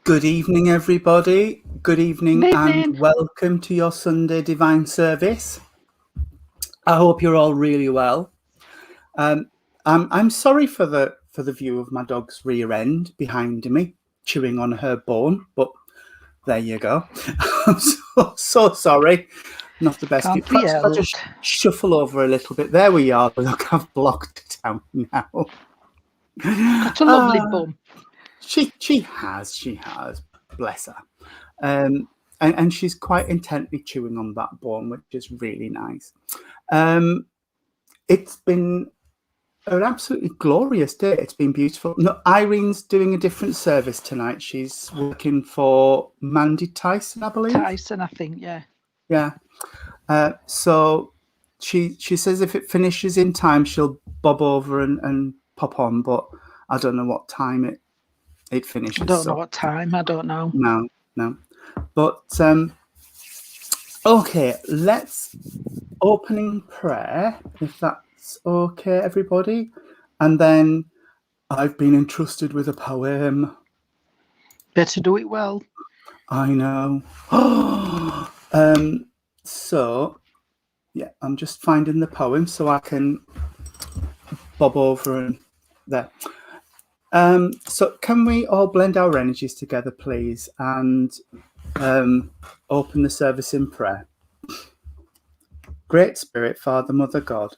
Good evening, everybody. Good evening, Good and evening. welcome to your Sunday Divine Service. I hope you're all really well. I'm sorry for the view of my dog's rear end behind me, chewing on her bone, but there you go. I'm so sorry. Not the best view. Can't be Perhaps if I just helped. shuffle over a little bit. There we are. Look, I've blocked it out now. Got a lovely bum. She has. Bless her. And she's quite intently chewing on that bone, which is really nice. It's been an absolutely glorious day. It's been beautiful. No, Irene's doing a different service tonight. She's working for Mandy Tyson, I believe. Tyson, I think, yeah. Yeah. So she says if it finishes in time, she'll bob over and pop on, but I don't know what time it finishes. I don't know what time. I don't know. No. But okay, let's opening prayer, if that's okay, everybody. And then I've been entrusted with a poem. Better do it well. I know. So, yeah, I'm just finding the poem so I can bob over and there. So can we all blend our energies together, please, and open the service in prayer? Great Spirit, Father, Mother, God,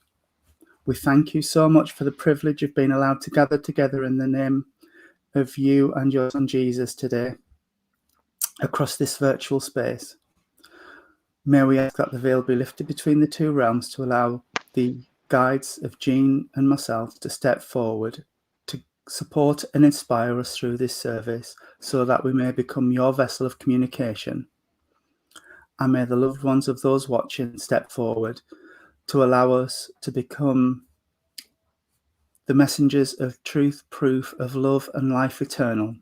we thank you so much for the privilege of being allowed to gather together in the name of you and your Son Jesus today across this virtual space. May we ask that the veil be lifted between the two realms to allow the guides of Jean and myself to step forward to support and inspire us through this service so that we may become your vessel of communication. And may the loved ones of those watching step forward to allow us to become the messengers of truth, proof of love and life eternal.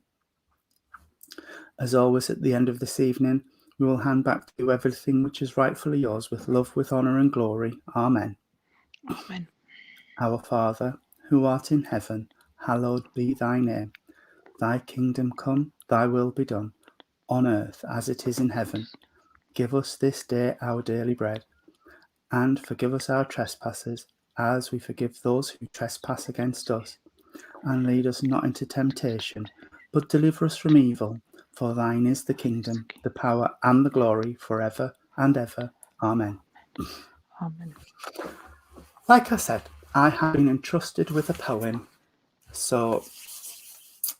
As always, at the end of this evening, we will hand back to you everything which is rightfully yours with love, with honour and glory. Amen. Amen. Our Father, who art in heaven, hallowed be thy name. Thy kingdom come, thy will be done, on earth as it is in heaven. Give us this day our daily bread, and forgive us our trespasses, as we forgive those who trespass against us. And lead us not into temptation, but deliver us from evil. For thine is the kingdom, the power, and the glory, forever and ever. Amen. Amen. Like I said, I have been entrusted with a poem, so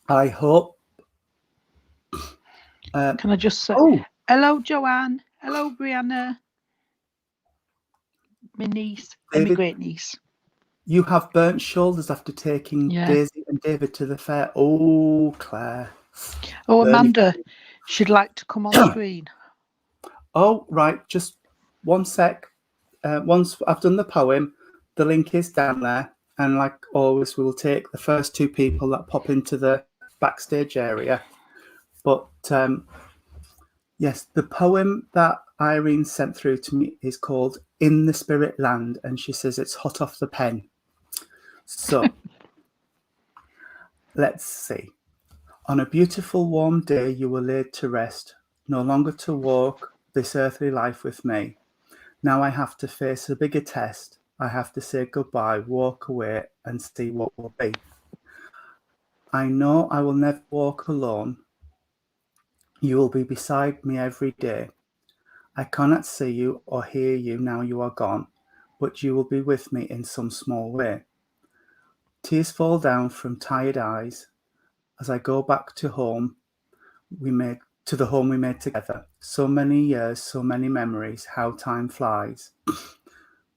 I hope... Can I just say, hello, Joanne. Hello, Brianna. My niece, and my great niece. You have burnt shoulders after taking Daisy and David to the fair. Oh, Claire. Oh, Amanda, she'd like to come on screen. Oh, right. Just one sec. Once I've done the poem, the link is down there. And like always, we will take the first two people that pop into the backstage area. But yes, the poem that Irene sent through to me is called In the Spirit Land. And she says it's hot off the pen. So let's see. On a beautiful warm day you were laid to rest, no longer to walk this earthly life with me. Now I have to face a bigger test. I have to say goodbye, walk away, and see what will be. I know I will never walk alone. You will be beside me every day. I cannot see you or hear you now you are gone, but you will be with me in some small way. Tears fall down from tired eyes as I go back to the home we made together. So many years, so many memories, how time flies.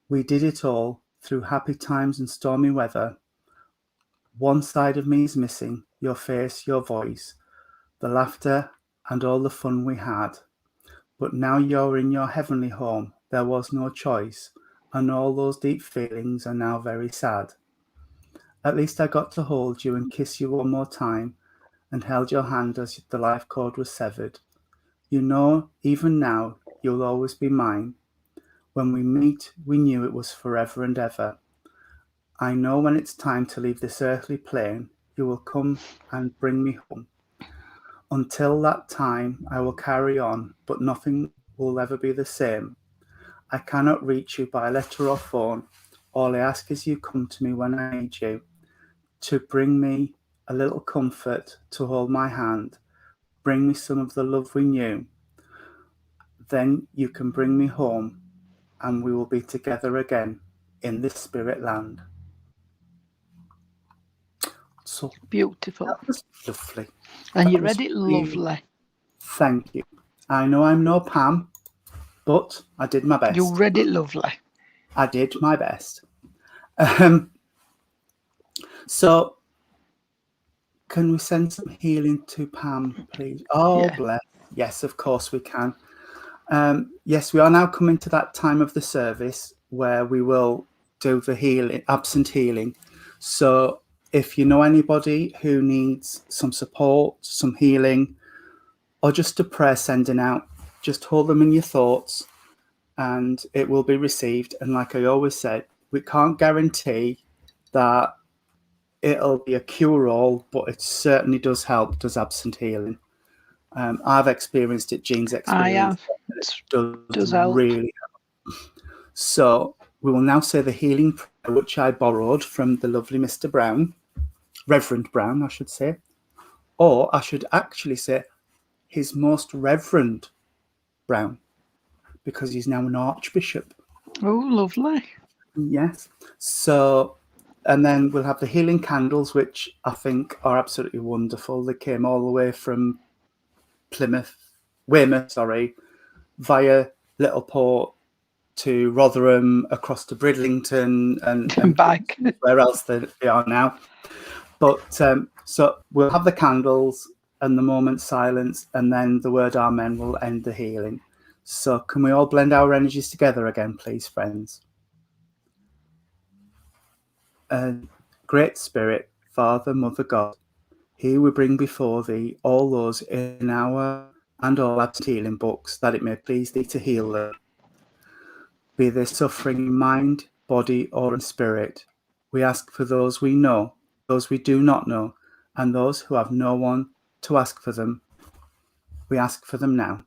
We did it all through happy times and stormy weather. One side of me is missing, your face, your voice, the laughter and all the fun we had. But now you're in your heavenly home, there was no choice, and all those deep feelings are now very sad. At least I got to hold you and kiss you one more time, and held your hand as the life cord was severed. You know, even now, you'll always be mine. When we meet, we knew it was forever and ever. I know when it's time to leave this earthly plane, you will come and bring me home. Until that time, I will carry on, but nothing will ever be the same. I cannot reach you by letter or phone. All I ask is you come to me when I need you, to bring me a little comfort, to hold my hand, bring me some of the love we knew. Then you can bring me home, and we will be together again in this spirit land. So Beautiful. that was lovely. And you That was read it really, lovely. thank you. I know I'm no Pam, but I did my best. You read it lovely. I did my best. So, can we send some healing to Pam, please? Oh, Yeah. bless. Yes, of course we can. Yes, we are now coming to that time of the service where we will do the healing, absent healing. So, if you know anybody who needs some support, some healing, or just a prayer sending out, just hold them in your thoughts and it will be received. And like I always said, we can't guarantee that it'll be a cure-all, but it certainly does help, does absent healing. I've experienced it, Jean's I experienced have. it. It does help. really help. So we will now say the healing prayer, which I borrowed from the lovely Mr. Brown, Reverend Brown, I should say. Or I should actually say His Most Reverend Brown, because he's now an Archbishop. Oh, lovely. Yes. So, and then we'll have the healing candles, which I think are absolutely wonderful. They came all the way from Weymouth, via Littleport to Rotherham, across to Bridlington, and back where else they are now. But so we'll have the candles and the moment silence, and then the word Amen will end the healing. So can we all blend our energies together again, please, friends? Great Spirit, Father, Mother, God, here we bring before thee all those in our and all absent healing books, that it may please thee to heal them. Be they suffering in mind, body, or in spirit. We ask for those we know, those we do not know, and those who have no one to ask for them. We ask for them now.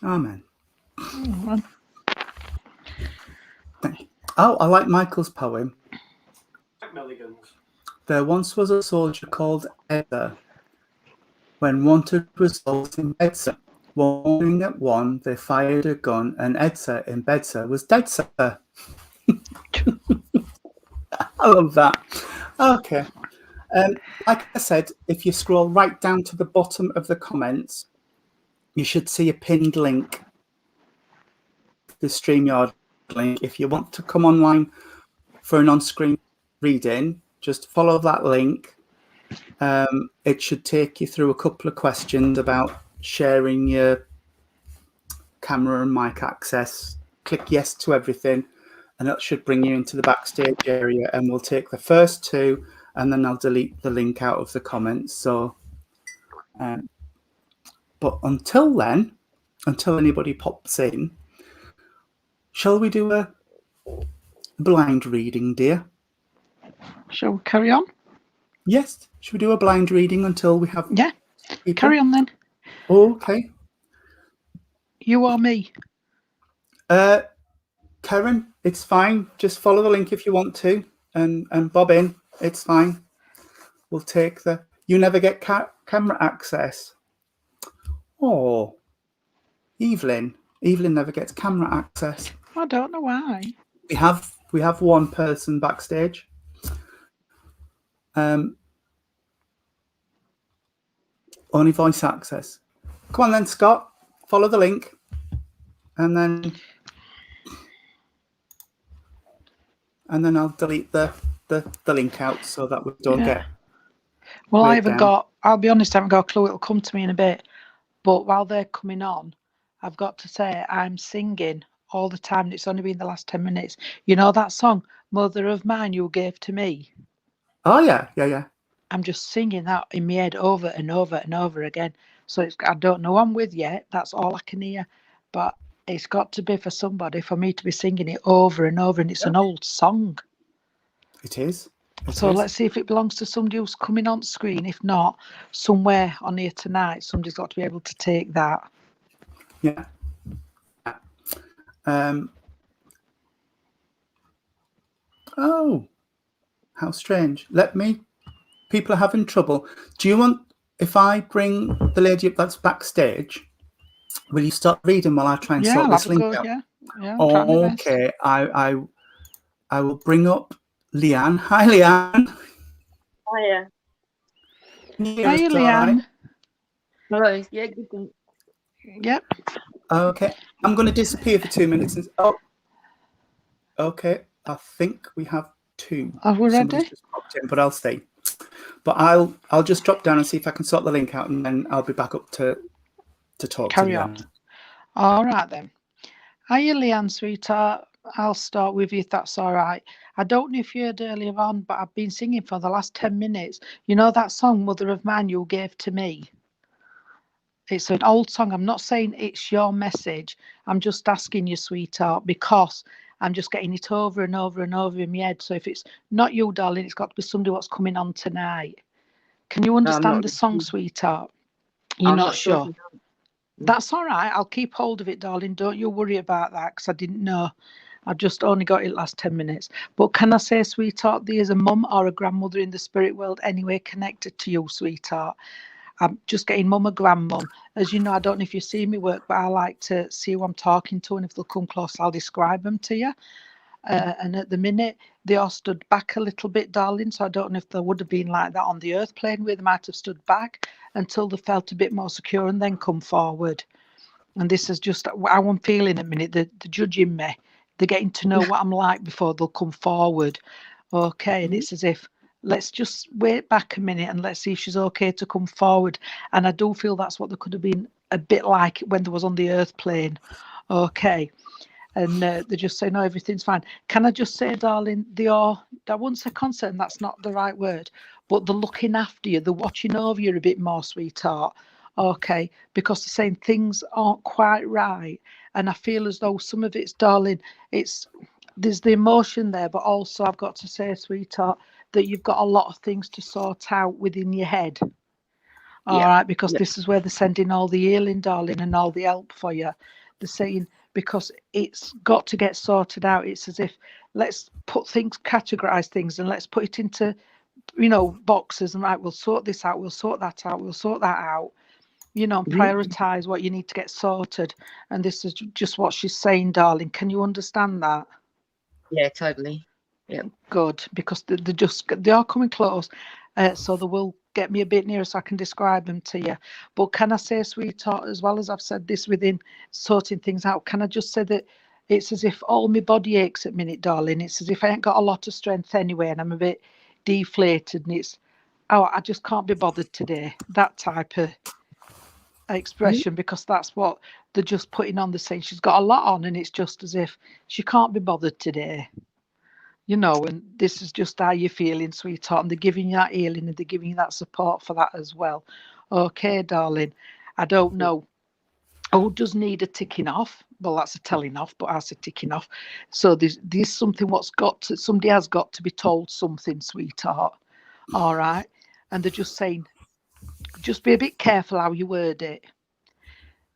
Amen. Oh, I like Michael's poem. There once was a soldier called Edgar. When wanted results in Bedser, one morning at 1, they fired a gun, and Edser in Bedser was dead, sir. I love that. Okay. Like I said, if you scroll right down to the bottom of the comments, you should see a pinned link, the StreamYard link. If you want to come online for an on-screen reading, just follow that link. It should take you through a couple of questions about sharing your camera and mic access. Click yes to everything, and that should bring you into the backstage area, and we'll take the first two, and then I'll delete the link out of the comments. So, but until then, until anybody pops in, shall we do a blind reading, dear? Shall we carry on? Yes. Should we do a blind reading until we have people? Carry on then. Okay. You or me? Karen, it's fine. Just follow the link if you want to, and bob in. It's fine. We'll take the... You never get camera access. Oh. Evelyn never gets camera access. I don't know why. We have one person backstage. Only voice access. Come on then, Scott. Follow the link, and then I'll delete the link out so that we don't get. Well, I haven't got. I'll be honest, I haven't got a clue. It'll come to me in a bit. But while they're coming on, I've got to say I'm singing all the time. And it's only been the last 10 minutes. You know that song, "Mother of Mine," you gave to me. Oh yeah. I'm just singing that in my head over and over and over again. So I don't know I'm with yet. That's all I can hear. But it's got to be for somebody for me to be singing it over and over. And it's an old song. It is. Let's see if it belongs to somebody who's coming on screen. If not, somewhere on here tonight, somebody's got to be able to take that. Yeah. Oh, how strange. People are having trouble. Do you want, if I bring the lady up that's backstage, will you start reading while I try and sort this link out? Yeah. Okay. I will bring up Leanne. Hi, Leanne. Hiya. Hi, Leanne. Hello. Yeah, good thing. Yep. Okay. I'm going to disappear for 2 minutes. Okay. I think we have two. Are we ready? Just popped in, but I'll stay. But I'll just drop down and see if I can sort the link out, and then I'll be back up to talk. Carry on. All right then. Hiya, Leanne, sweetheart. I'll start with you if that's all right. I don't know if you heard earlier on, but I've been singing for the last 10 minutes. You know that song, "Mother of Mine," you gave to me? It's an old song. I'm not saying it's your message. I'm just asking you, sweetheart, because I'm just getting it over and over and over in my head. So if it's not you, darling, it's got to be somebody what's coming on tonight. Can you understand the song, sweetheart? You're not sure? That's all right. I'll keep hold of it, darling. Don't you worry about that, because I didn't know. I've just only got it last 10 minutes. But can I say, sweetheart, there's a mum or a grandmother in the spirit world anyway connected to you, sweetheart. I'm just getting mum or grandmum. As you know, I don't know if you see me work, but I like to see who I'm talking to, and if they'll come close, I'll describe them to you. And at the minute, they all stood back a little bit, darling, so I don't know if they would have been like that on the earth plane, where they might have stood back until they felt a bit more secure and then come forward. And this is just how I'm feeling at the minute. They're judging me. They're getting to know what I'm like before they'll come forward. Okay, and it's as if, let's just wait back a minute and let's see if she's okay to come forward. And I do feel that's what they could have been a bit like when they was on the earth plane. Okay. And they're just saying, no, everything's fine. Can I just say, darling, I wouldn't say concerned, that's not the right word, but they're looking after you, they're watching over you a bit more, sweetheart. Okay, because they're saying things aren't quite right. And I feel as though some of it's, darling, there's the emotion there, but also I've got to say, sweetheart, that you've got a lot of things to sort out within your head. All right, because this is where they're sending all the healing, darling, and all the help for you. They're saying, because it's got to get sorted out. It's as if, let's categorize things and let's put it into, boxes, and right, we'll sort this out, we'll sort that out, we'll sort that out, and prioritize what you need to get sorted. And this is just what she's saying, darling. Can you understand that? Yeah, totally. Yeah. Good, because they are coming close, so they will get me a bit nearer so I can describe them to you. But can I say, sweetheart, as well as I've said this within sorting things out, can I just say that it's as if all my body aches at minute, darling. It's as if I ain't got a lot of strength anyway, and I'm a bit deflated, and it's, I just can't be bothered today. That type of expression, because that's what they're just putting on. The saying she's got a lot on, and it's just as if she can't be bothered today. And this is just how you're feeling, sweetheart, and they're giving you that healing and they're giving you that support for that as well. Okay, darling. I don't know who does need a ticking off. Well, that's a telling off, but that's a ticking off. So there's something somebody has got to be told something, sweetheart. All right. And they're just saying, just be a bit careful how you word it,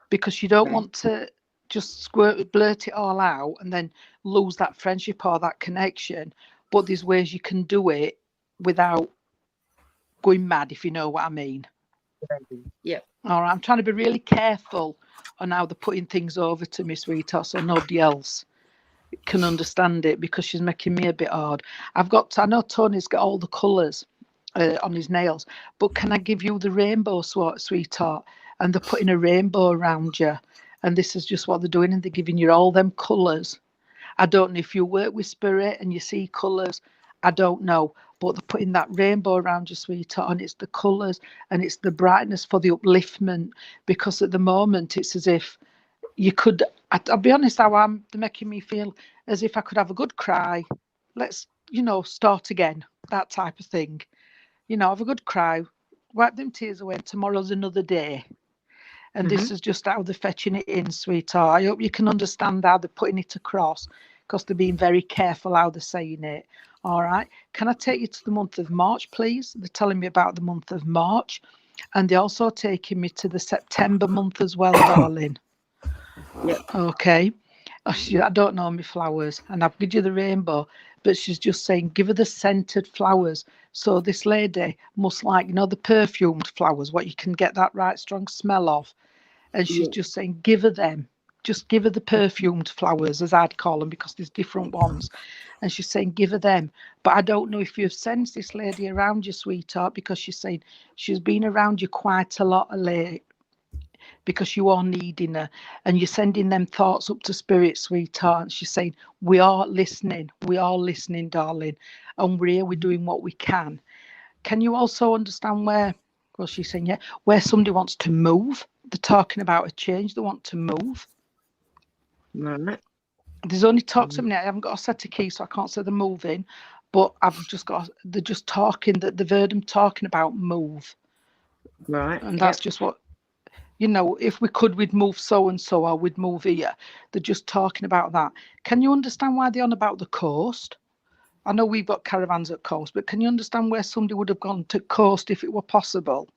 because you don't want to just blurt it all out and then lose that friendship or that connection. But there's ways you can do it without going mad, if you know what I mean. Yeah. All right, I'm trying to be really careful and now they're putting things over to me, sweetheart, so nobody else can understand it because she's making me a bit hard. I know Tony's got all the colours on his nails, but can I give you the rainbow, sweetheart? And they're putting a rainbow around you, and this is just what they're doing, and they're giving you all them colours. I don't know if you work with spirit and you see colours, I don't know, but they're putting that rainbow around you, sweetheart, and it's the colours and it's the brightness for the upliftment, because at the moment it's as if you could, I'll be honest, they're making me feel as if I could have a good cry. Let's, start again, that type of thing. Have a good cry, wipe them tears away, tomorrow's another day. And this is just how they're fetching it in, sweetheart. I hope you can understand how they're putting it across, because they're being very careful how they're saying it. All right. Can I take you to the month of March, please? They're telling me about the month of March. And they're also taking me to the September month as well, darling. Yep. Okay. I don't know my flowers. And I've given you the rainbow, but she's just saying, give her the scented flowers. So this lady must like, the perfumed flowers, what you can get that right strong smell of. And she's just saying, give her them. Just give her the perfumed flowers, as I'd call them, because there's different ones. And she's saying, give her them. But I don't know if you've sensed this lady around you, sweetheart, because she's saying she's been around you quite a lot of late, because you are needing her. And you're sending them thoughts up to spirit, sweetheart. And she's saying, we are listening. We are listening, darling. And we're here, we're doing what we can. Can you also understand where, well, she's saying, yeah, where somebody wants to move? They're talking about a change. They want to move. Right. There's only talks of me. I haven't got a set of keys, so I can't say they're moving. But they're just talking, that they've heard them talking about move. Right. And that's just what, if we could, we'd move so and so, or we'd move here. They're just talking about that. Can you understand why they're on about the coast? I know we've got caravans at coast, but can you understand where somebody would have gone to coast if it were possible?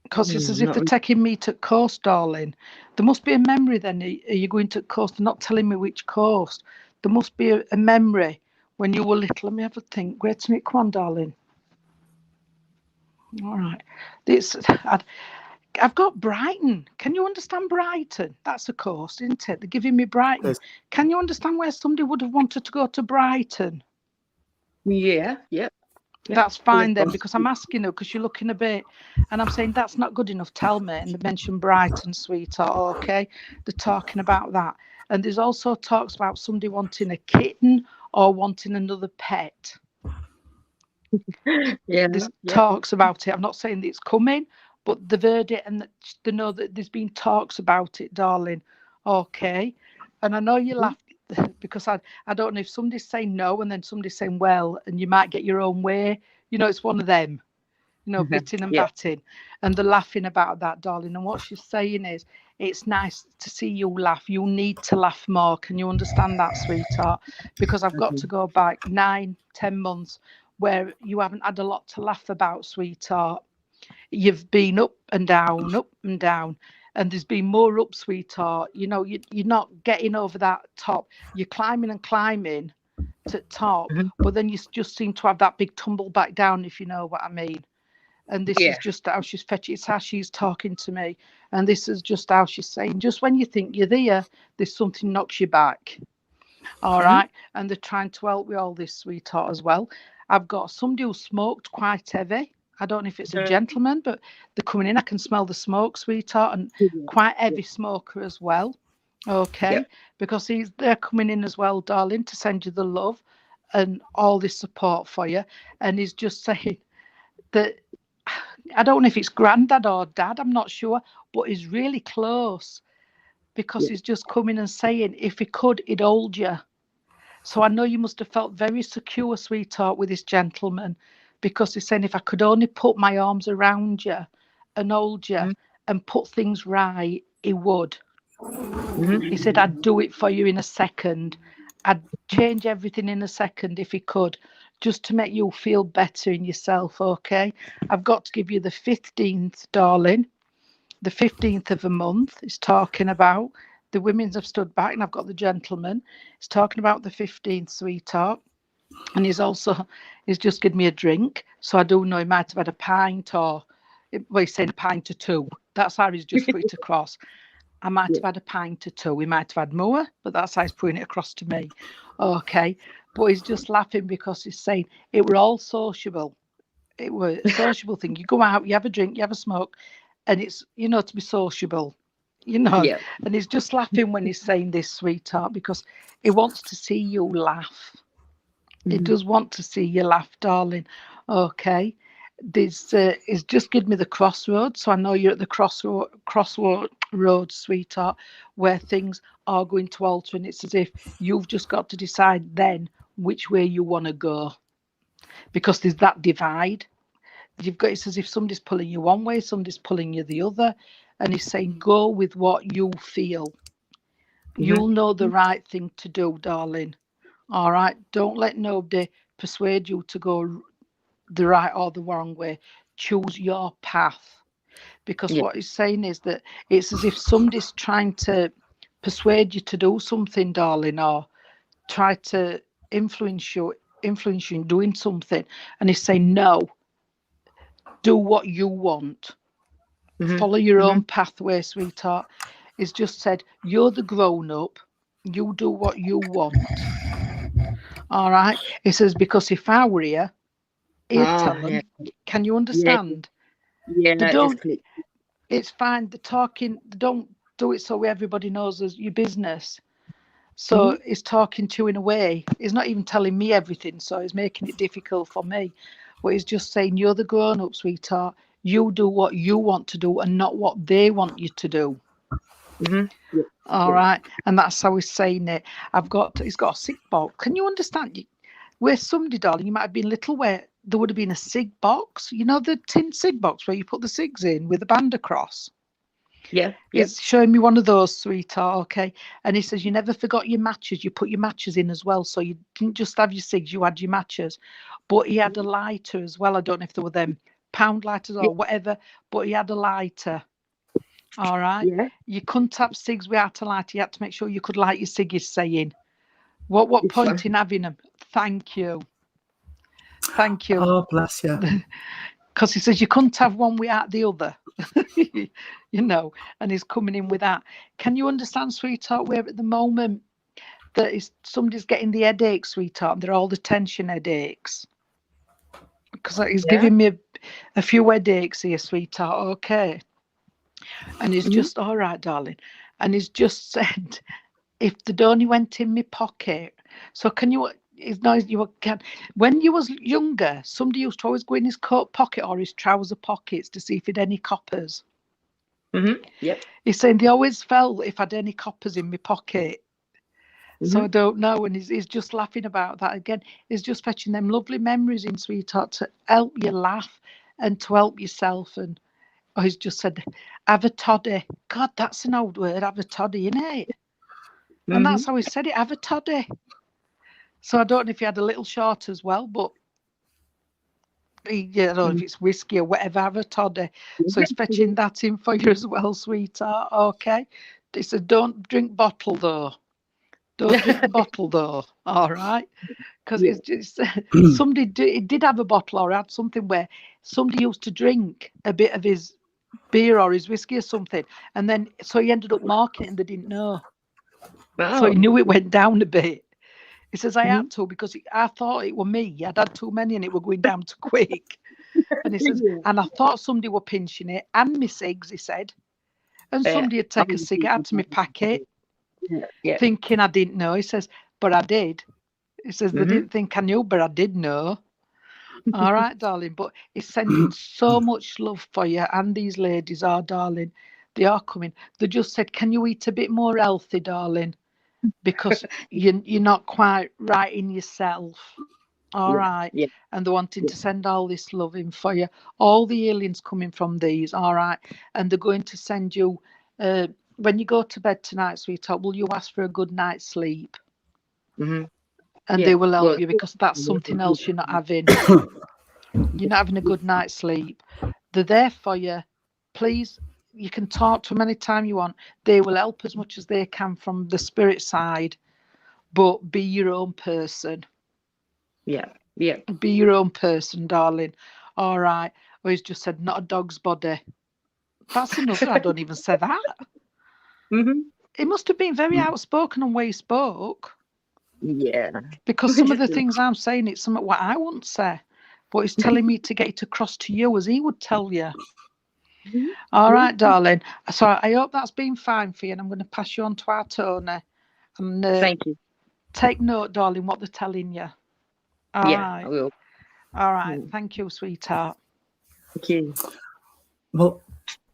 Because it's as if they're taking me to coast, darling. There must be a memory then. Are you going to coast? They're not telling me which coast. There must be a memory when you were little. Let me have a think. Where to me? Come on, darling. All right. I've got Brighton. Can you understand Brighton? That's a coast, isn't it? They're giving me Brighton. Yes. Can you understand where somebody would have wanted to go to Brighton? Yeah. Yep. That's fine then, because I'm asking her, because you're looking a bit, and I'm saying that's not good enough. Tell me. And they mention Brighton, sweetheart. Okay, they're talking about that, and there's also talks about somebody wanting a kitten or wanting another pet. Yeah. There's talks about it. I'm not saying that it's coming, but they've heard it, and they know that there's been talks about it, darling. Okay, and I know you laughed because I don't know if somebody's saying no and then somebody's saying well, and you might get your own way. It's one of them, bitting and batting, and they're laughing about that, darling. And what she's saying is, it's nice to see you laugh. You need to laugh more. Can you understand that, sweetheart? Because I've got to go back 9-10 months where you haven't had a lot to laugh about, sweetheart. You've been up and down, and there's been more up, sweetheart. You're not getting over that top. You're climbing and climbing to top, but then you just seem to have that big tumble back down, if you know what I mean. And this is just how she's fetching. It's how she's talking to me, and this is just how she's saying, just when you think you're there's something knocks you back. All right, and they're trying to help with all this, sweetheart, as well. I've got somebody who smoked quite heavy. I don't know if it's a gentleman, but they're coming in. I can smell the smoke, sweetheart, and quite heavy smoker as well. Okay, because they're coming in as well, darling, to send you the love and all this support for you. And he's just saying that, I don't know if it's granddad or dad, I'm not sure, but he's really close, because he's just coming and saying if he could, he'd hold you. So I know you must have felt very secure, sweetheart, with this gentleman, because he's saying if I could only put my arms around you and hold you and put things right, he would. He said, I'd do it for you in a second. I'd change everything in a second if he could, just to make you feel better in yourself, okay? I've got to give you the 15th, darling. The 15th of a month is talking about. The women's have stood back, and I've got the gentleman. He's talking about the 15th, sweetheart. And he's just given me a drink. So I do know he might have had a pint, or, well, he's saying a pint or two. That's how he's just put it across. I might have had a pint or two. We might have had more, but that's how he's putting it across to me. Okay. But he's just laughing because he's saying it were all sociable. It were a sociable thing. You go out, you have a drink, you have a smoke, and it's, to be sociable, Yeah. And he's just laughing when he's saying this, sweetheart, because he wants to see you laugh. He does want to see you laugh, darling. Okay. This is just give me the crossroads, so I know you're at the crossroad, sweetheart, where things are going to alter, and it's as if you've just got to decide then which way you want to go, because there's that divide. It's as if somebody's pulling you one way, somebody's pulling you the other, and he's saying go with what you feel. You'll know the right thing to do, darling. All right, don't let nobody persuade you to go the right or the wrong way. Choose your path, because what he's saying is that it's as if somebody's trying to persuade you to do something, darling, or try to influence you in doing something, and he's saying no, do what you want, follow your own pathway, sweetheart. He's just said you're the grown-up, you do what you want. All right, he says, because if I were here, he'd tell them. Can you understand? Yeah, They don't. It's fine. They're talking. They don't do it so everybody knows as your business. So he's talking to you in a way. He's not even telling me everything, so he's making it difficult for me. But he's just saying, you're the grown-up, sweetheart. You do what you want to do and not what they want you to do. All right. And that's how he's saying it. He's got a sick box. Can you understand? Where somebody, darling, you might have been little where there would have been a cig box. You know, the tin cig box where you put the cigs in with a band across? Yeah. He's showing me one of those, sweetheart, okay? And he says, you never forgot your matches. You put your matches in as well. So you didn't just have your cigs, you had your matches. But he had a lighter as well. I don't know if there were them pound lighters or whatever, but he had a lighter. All right? Yeah. You couldn't have cigs without a lighter. You had to make sure you could light your cig, he's saying. What point in having them? Thank you. Thank you. Oh, bless you. Because he says you couldn't have one without the other. And he's coming in with that. Can you understand, sweetheart, where at the moment that somebody's getting the headache, sweetheart, and they're all the tension headaches? Because he's giving me a few headaches here, sweetheart, okay? And he's just, all right, darling. And he's just said, if they'd only went in my pocket. So can you... When you was younger, somebody used to always go in his coat pocket or his trouser pockets to see if he'd any coppers. Yep. He's saying they always felt if I'd any coppers in my pocket. So I don't know. And he's just laughing about that again. He's just fetching them lovely memories in, sweetheart, to help you laugh and to help yourself. And he's just said, have a toddy. God, that's an old word, have a toddy, isn't it? And that's how he said it, have a toddy. So I don't know if he had a little short as well, but I don't know if it's whiskey or whatever, have a toddy. So he's fetching that in for you as well, sweetheart. Okay. He said, don't drink bottle though. Don't drink the bottle though. All right. Because it's just somebody did have a bottle or had something where somebody used to drink a bit of his beer or his whiskey or something. And then so he ended up marking it and they didn't know. Wow. So he knew it went down a bit. He says, I had to because I thought it were me. I'd had too many and it were going down too quick. And he says, and I thought somebody were pinching it and my cigs, he said. And somebody would take a cig out of my packet, thinking I didn't know. He says, but I did. He says, they didn't think I knew, but I did know. All right, darling. But he's sending so much love for you. And these ladies are, darling. They are coming. They just said, can you eat a bit more healthy, darling? Because you're not quite right in yourself. All right. Yeah. And they're wanting to send all this love in for you. All the healing's coming from these. All right. And they're going to send you, when you go to bed tonight, sweetheart, will you ask for a good night's sleep? And they will help you because that's something else you're not having. You're not having a good night's sleep. They're there for you. Please, you can talk to them anytime you want. They will help as much as they can from the spirit side, but be your own person. Yeah. Be your own person, darling. All right. Or he's just said, not a dog's body. That's another. I don't even say that. Mm-hmm. It must have been very outspoken on where he spoke, Yeah. because some of the things I'm saying, it's something what I wouldn't say, but he's telling me to get it across to you as he would tell you. Mhm. All right, darling. So I hope that's been fine for you, and I'm going to pass you on to our Tony. And Thank you. take note, darling, what they're telling you. All Yeah, right. I will. All right. Mm. Thank you, sweetheart. Thank you. Well,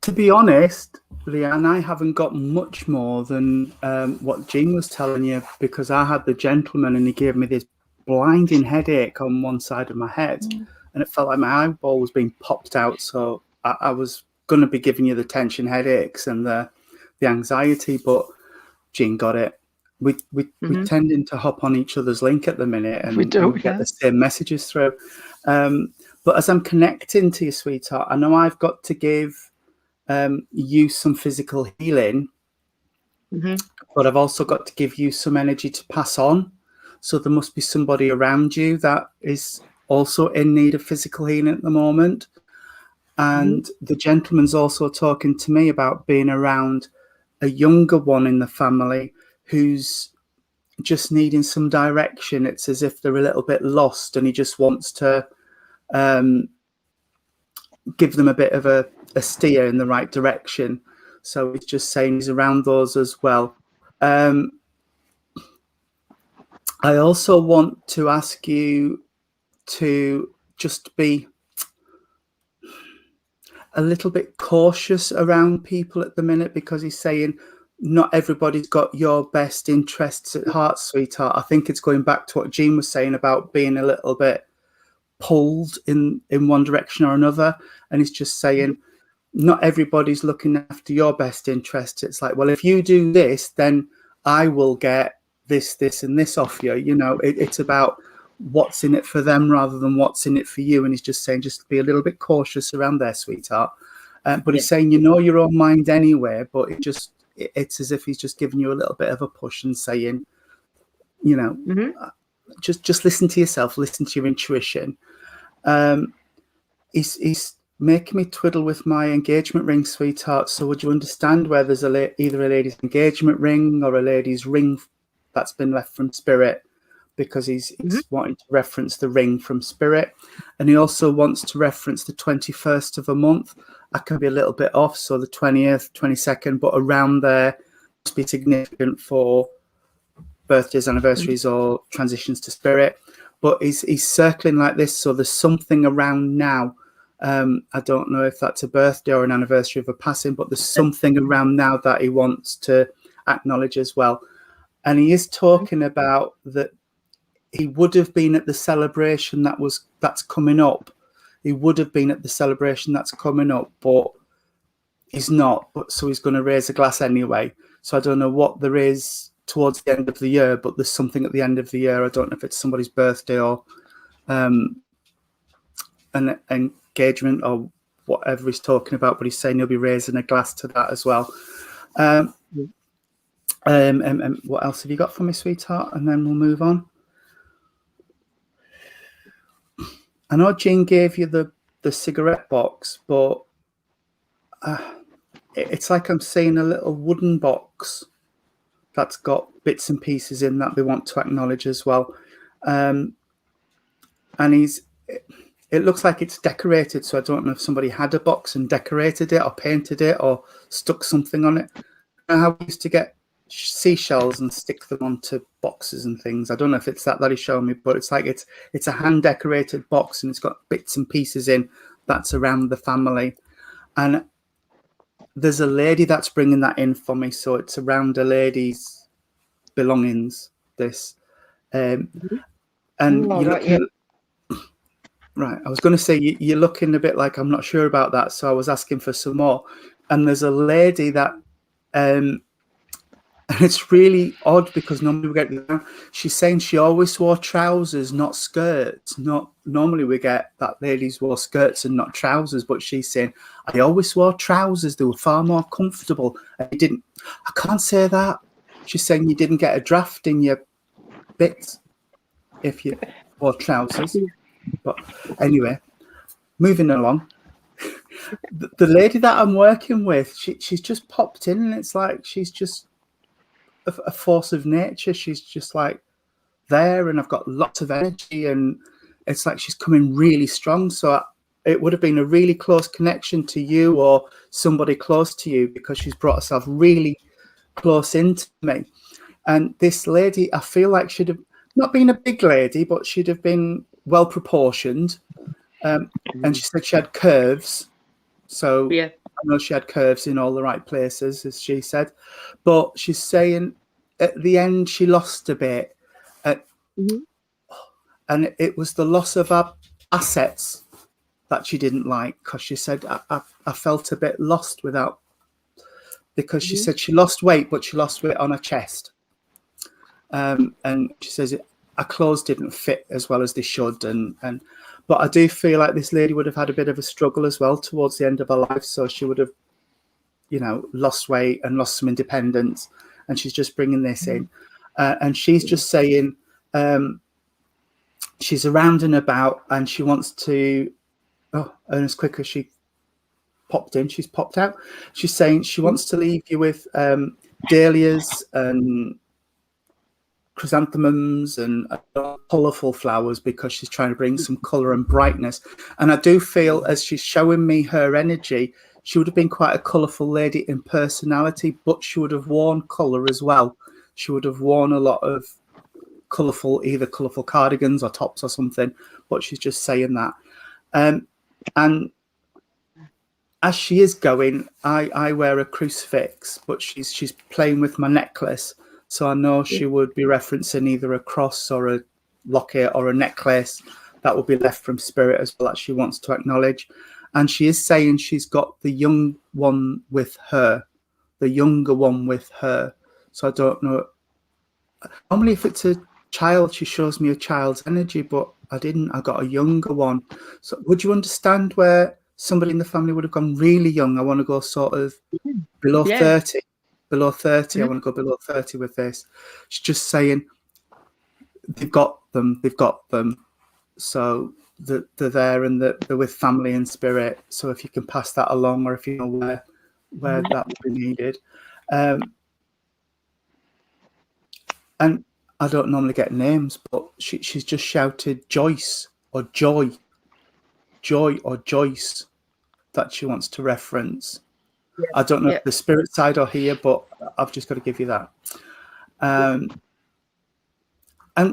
to be honest, Leanne, I haven't got much more than what Jean was telling you, because I had the gentleman and he gave me this blinding headache on one side of my head, and it felt like my eyeball was being popped out. So I was going to be giving you the tension headaches and the anxiety, but Jean got it. We tending to hop on each other's link at the minute, and We do, get the yes. same messages through. But as I'm connecting to you, sweetheart, I know I've got to give you some physical healing, but I've also got to give you some energy to pass on. So there must be somebody around you that is also in need of physical healing at the moment. And the gentleman's also talking to me about being around a younger one in the family who's just needing some direction. It's as if they're a little bit lost, and he just wants to give them a bit of a steer in the right direction. So he's just saying he's around those as well. I also want to ask you to just be a little bit cautious around people at the minute, because he's saying not everybody's got your best interests at heart, sweetheart. I think it's going back to what Jean was saying about being a little bit pulled in one direction or another. And he's just saying not everybody's looking after your best interest. It's like, well, if you do this, then I will get this, this, and this off you. You know, it's about what's in it for them rather than what's in it for you. And he's just saying, just be a little bit cautious around there, sweetheart. But he's saying, you know, your own mind anyway, but it's as if he's just giving you a little bit of a push and saying, you know, just listen to yourself, listen to your intuition. He's making me twiddle with my engagement ring, sweetheart. So would you understand where there's either a lady's engagement ring or a lady's ring that's been left from spirit? Because he's wanting to reference the ring from spirit. And he also wants to reference the 21st of a month. I can be a little bit off, so the 20th, 22nd, but around there must be significant for birthdays, anniversaries, or transitions to spirit. But he's circling like this, so there's something around now. I don't know if that's a birthday or an anniversary of a passing, but there's something around now that he wants to acknowledge as well. And he is talking about that he would have been at the celebration that's coming up. He would have been at the celebration that's coming up, but he's not. But so he's going to raise a glass anyway. So I don't know what there is towards the end of the year, but there's something at the end of the year. I don't know if it's somebody's birthday or an engagement or whatever he's talking about, but he's saying he'll be raising a glass to that as well. What else have you got for me, sweetheart? And then we'll move on. I know Jean gave you the cigarette box, but it's like I'm seeing a little wooden box that's got bits and pieces in that they want to acknowledge as well. And it looks like it's decorated, so I don't know if somebody had a box and decorated it or painted it or stuck something on it. You know how we used to get seashells and stick them onto boxes and things? I don't know if it's that he's showing me, but it's like it's a hand decorated box and it's got bits and pieces in that's around the family. And there's a lady that's bringing that in for me, so it's around a lady's belongings, this. And you're looking right, I was going to say you're looking a bit like I'm not sure about that, so I was asking for some more. And there's a lady that and it's really odd because normally we get, she's saying she always wore trousers, not skirts. Not normally we get that ladies wore skirts and not trousers, but she's saying I always wore trousers. They were far more comfortable. I can't say that. She's saying you didn't get a draft in your bits if you wore trousers. But anyway, moving along. the lady that I'm working with, she's just popped in, and it's like she's just a force of nature. She's just like there, and I've got lots of energy, and it's like she's coming really strong. So it would have been a really close connection to you or somebody close to you, because she's brought herself really close into me. And this lady, I feel like she'd have not been a big lady, but she'd have been well proportioned. And she said she had curves. So Yeah. I know she had curves in all the right places, as she said. But she's saying at the end she lost a bit. And it was the loss of her assets that she didn't like, because she said, I felt a bit lost without, because she said she lost weight, but she lost weight on her chest. And she says her clothes didn't fit as well as they should. But I do feel like this lady would have had a bit of a struggle as well towards the end of her life. So she would have, lost weight and lost some independence. And she's just bringing this in. And she's just saying, she's around and about, and she wants to, and as quick as she popped in, she's popped out. She's saying she wants to leave you with dahlias and chrysanthemums and colourful flowers, because she's trying to bring some colour and brightness. And I do feel, as she's showing me her energy, she would have been quite a colourful lady in personality, but she would have worn colour as well. She would have worn a lot of either colourful cardigans or tops or something, but she's just saying that. And as she is going, I wear a crucifix, but she's playing with my necklace. So I know she would be referencing either a cross or a locket or a necklace that will be left from spirit as well, that she wants to acknowledge. And she is saying she's got the young one with her, the younger one with her. So I don't know. Normally if it's a child, she shows me a child's energy, but I didn't. I got a younger one. So would you understand where somebody in the family would have gone really young? I want to go sort of below 30. Below 30. I want to go below 30 with this. She's just saying they've got them. So they're there, and they're with family and spirit. So if you can pass that along, or if you know where that would be needed. And I don't normally get names, but she's just shouted Joyce or Joy or Joyce that she wants to reference. I don't know if the spirit side or here, but I've just got to give you that. And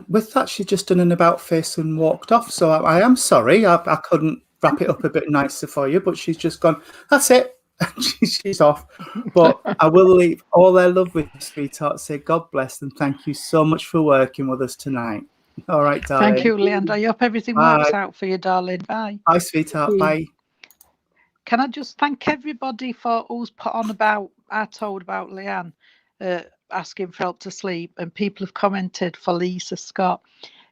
with that, she's just done an about face and walked off. So I am sorry. I couldn't wrap it up a bit nicer for you, but she's just gone, that's it. She's off. But I will leave all their love with you, sweetheart. Say God bless and thank you so much for working with us tonight. All right, darling. Thank you, Leander. I hope everything works out for you, darling. Bye. Bye, sweetheart. Bye. Can I just thank everybody for who's put on about, I told about Leanne asking for help to sleep, and people have commented for Lisa Scott.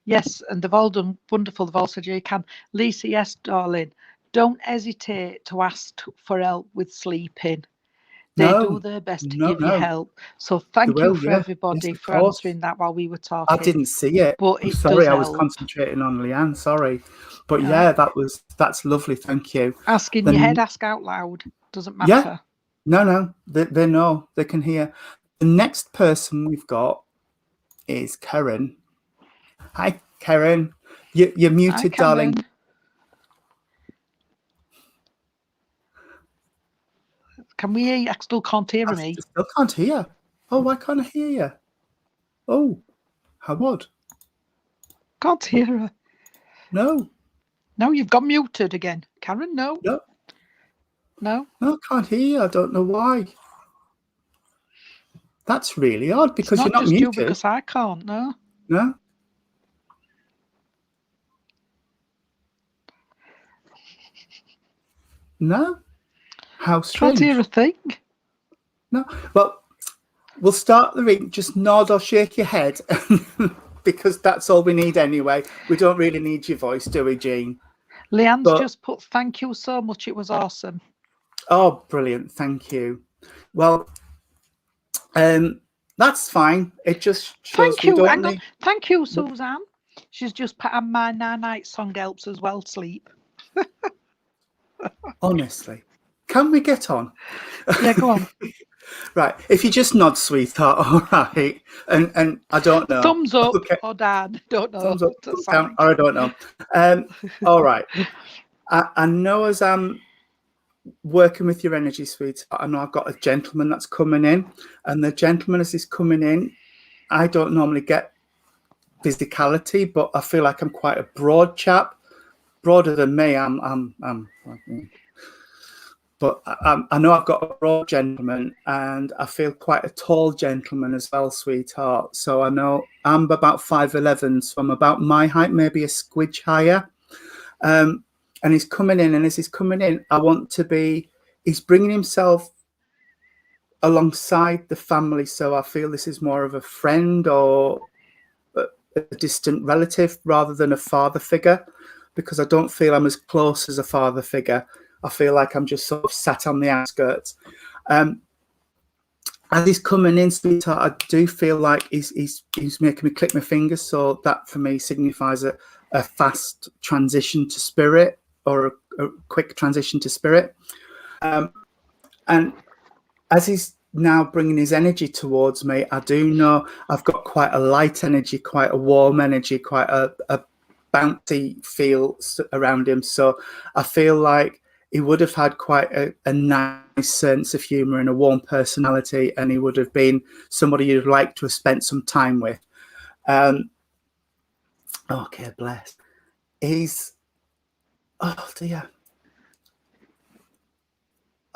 Yes, and they've all done wonderful. They've all said, yeah, you can. Lisa, yes, darling. Don't hesitate to ask for help with sleeping. They do their best to give you help. So thank you for everybody for answering that while we were talking. I didn't see it. But I'm sorry, I was concentrating on Leanne. Sorry. But yeah, that's lovely. Thank you. Ask in your head, ask out loud. Doesn't matter. Yeah. No. They know. They can hear. The next person we've got is Karen. Hi, Karen. You're muted, darling. Can we hear you? I still can't hear me. I still can't hear. Oh, why can't I hear you? Oh, how odd. Can't hear her. No. No, you've got muted again. Karen, no. No, I can't hear you. I don't know why. That's really odd, because you're not just muted. You, because I can't, no. No? No? How strange. Can't hear a thing. No. Well, we'll start the ring. Just nod or shake your head, because that's all we need anyway. We don't really need your voice, do we, Jean? Leanne's just put, thank you so much. It was awesome. Oh, brilliant. Thank you. Well, that's fine. It just shows Thank you. Thank you, Suzanne. She's just put on my night song helps as well sleep. Honestly, can we get on? Yeah, go on. Right. If you just nod, sweetheart, all right. And I don't know. Thumbs up Okay. or down. Don't know. Thumbs up, That's down, fine. or I don't know. All right. I know as I'm working with your energy, sweetheart, I know I've got a gentleman that's coming in, and the gentleman as he's coming in, I don't normally get physicality, but I feel like I'm quite a broad chap, broader than me. But I know I've got a broad gentleman, and I feel quite a tall gentleman as well, sweetheart. So I know I'm about 5'11", so I'm about my height, maybe a squidge higher. And he's coming in, and as he's coming in, I want to be, he's bringing himself alongside the family. So I feel this is more of a friend or a distant relative rather than a father figure, because I don't feel I'm as close as a father figure. I feel like I'm just sort of sat on the outskirts. As he's coming in, sweetheart, I do feel like he's making me click my fingers. So that for me signifies a fast transition to spirit, or a quick transition to spirit. And as he's now bringing his energy towards me, I do know I've got quite a light energy, quite a warm energy, quite a bouncy feel around him. So I feel like he would have had quite a nice sense of humor and a warm personality, and he would have been somebody you'd like to have spent some time with. Okay, bless. He's, oh dear,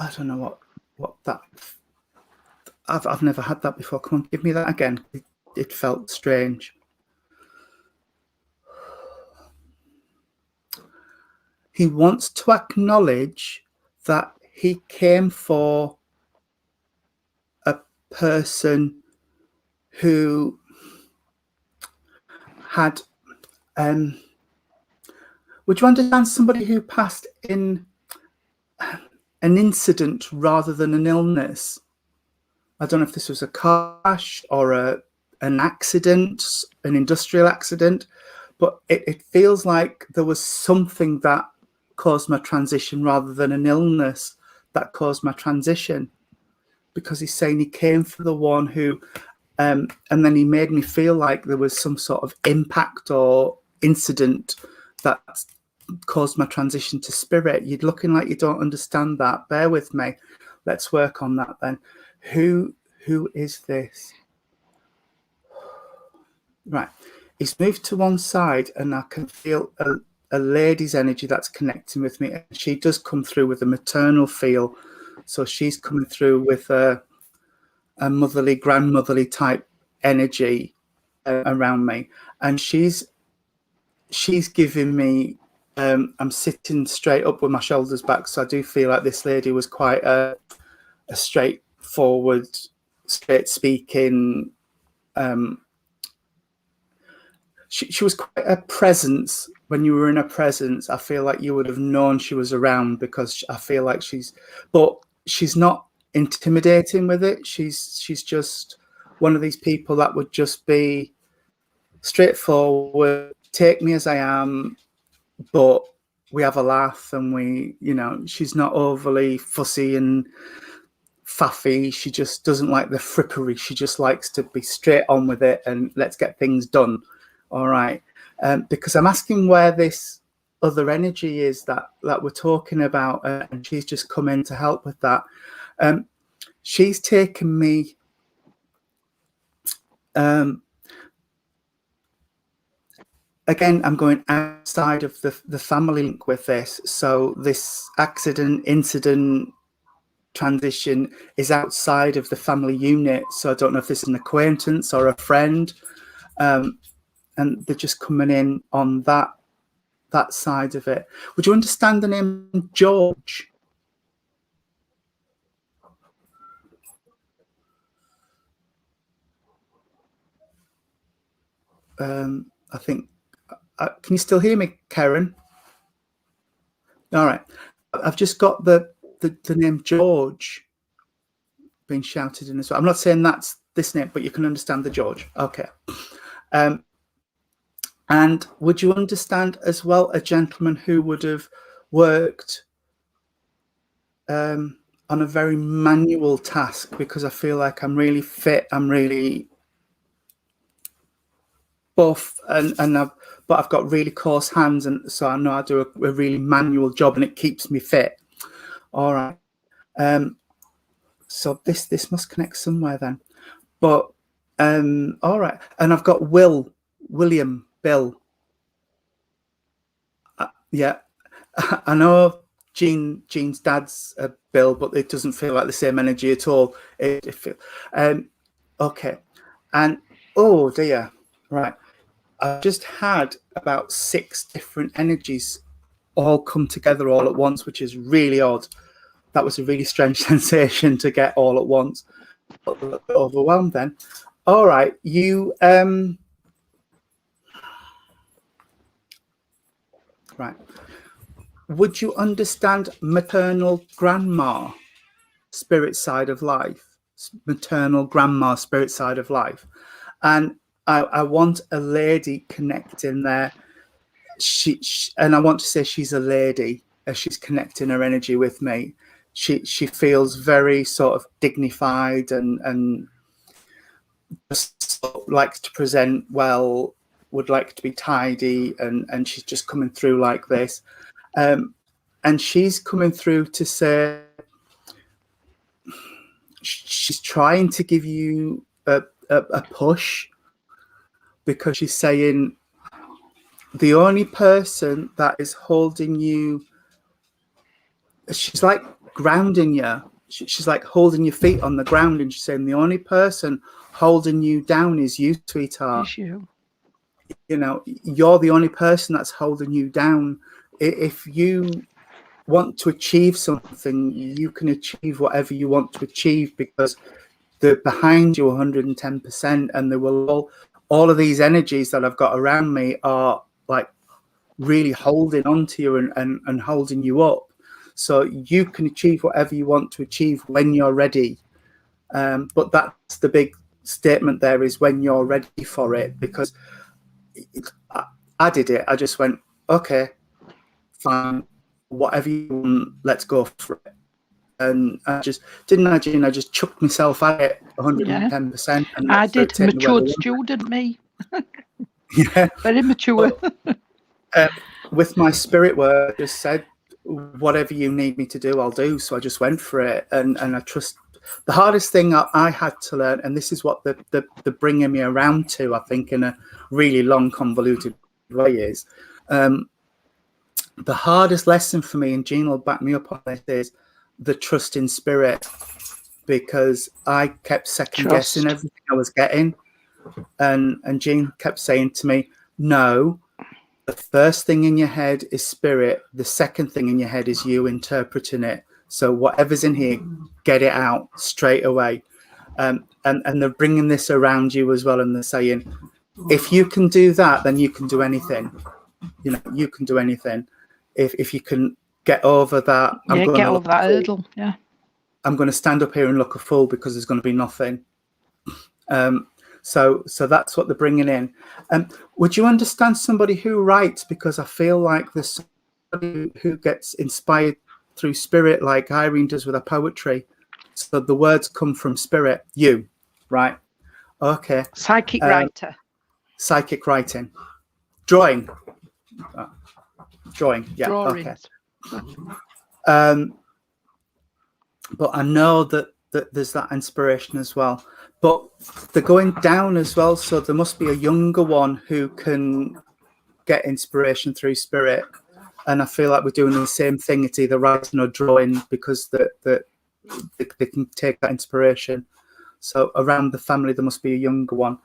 I don't know what that, I've never had that before. Come on, give me that again. It felt strange. He wants to acknowledge that he came for a person who had, would you understand, somebody who passed in an incident rather than an illness? I don't know if this was a car crash or an accident, an industrial accident, but it feels like there was something that caused my transition rather than an illness that caused my transition, because he's saying he came for the one who, and then he made me feel like there was some sort of impact or incident that caused my transition to spirit. You're looking like you don't understand that. Bear with me. Let's work on that then. Who is this? Right. He's moved to one side, and I can feel a lady's energy that's connecting with me. She does come through with a maternal feel. So she's coming through with a motherly, grandmotherly type energy around me. And she's giving me, I'm sitting straight up with my shoulders back. So I do feel like this lady was quite a straightforward, straight speaking, she was quite a presence. When you were in her presence, I feel like you would have known she was around, because I feel like she's not intimidating with it. She's just one of these people that would just be straightforward, take me as I am, but we have a laugh, and we, she's not overly fussy and faffy. She just doesn't like the frippery. She just likes to be straight on with it and let's get things done. All right. Because I'm asking where this other energy is that we're talking about, and she's just come in to help with that. She's taken me again, I'm going outside of the family link with this. So this accident, incident, transition is outside of the family unit. So I don't know if this is an acquaintance or a friend. And they're just coming in on that side of it. Would you understand the name George? I think, can you still hear me, Karen? All right. I've just got the name George being shouted in as well. I'm not saying that's this name, but you can understand the George. Okay. And would you understand as well a gentleman who would have worked on a very manual task because I feel like I'm really fit, I'm really buff, but I've got really coarse hands, and so I know I do a really manual job, and it keeps me fit. All right. So this must connect somewhere then. But all right, and I've got William, Bill. Yeah, I know Jean's dad's Bill, but it doesn't feel like the same energy at all. Okay, and oh dear, right. I've just had about 6 different energies all come together all at once, which is really odd. That was a really strange sensation to get all at once. A little bit overwhelmed then. All right, you right. Would you understand maternal grandma, spirit side of life? Maternal grandma, spirit side of life. And I want a lady connecting there. And I want to say she's a lady as she's connecting her energy with me. She feels very sort of dignified and just likes to present well, would like to be tidy, and she's just coming through like this. And she's coming through to say she's trying to give you a push, because she's saying the only person that is holding you, she's like grounding you. She's like holding your feet on the ground, and she's saying the only person holding you down is you, sweetheart. It's you. You know, you're the only person that's holding you down. If you want to achieve something, you can achieve whatever you want to achieve, because they're behind you 110%, and they will all of these energies that I've got around me are like really holding on to you and holding you up, so you can achieve whatever you want to achieve when you're ready. But that's the big statement there, is when you're ready for it, because I did it. I just went, okay, fine, whatever you want, let's go for it. And I just I just chucked myself at it 110%. And I did. Matured student, me. Yeah, very mature. With my spirit work, I just said, whatever you need me to do, I'll do. So I just went for it, and I trust. The hardest thing I had to learn, and this is what the bringing me around to, I think, in a really long, convoluted way, is the hardest lesson for me, and Jean will back me up on this, is the trust in spirit, because I kept second guessing everything I was getting, and Jean kept saying to me, no, the first thing in your head is spirit, the second thing in your head is you interpreting it. So whatever's in here, get it out straight away. And they're bringing this around you as well, and they're saying, if you can do that, then you can do anything. You know, you can do anything. If you can get over that, get over that hurdle. Yeah, I'm going to stand up here and look a fool, because there's going to be nothing. So that's what they're bringing in. Would you understand somebody who writes? Because I feel like there's somebody who gets inspired through spirit, like Irene does with her poetry. So the words come from spirit. You, right? Okay. Psychic writer. Psychic writing. Drawing. Drawing. Yeah. Drawings. Okay. But I know that there's that inspiration as well. But they're going down as well, so there must be a younger one who can get inspiration through spirit. And I feel like we're doing the same thing. It's either writing or drawing, because they can take that inspiration. So around the family, there must be a younger one.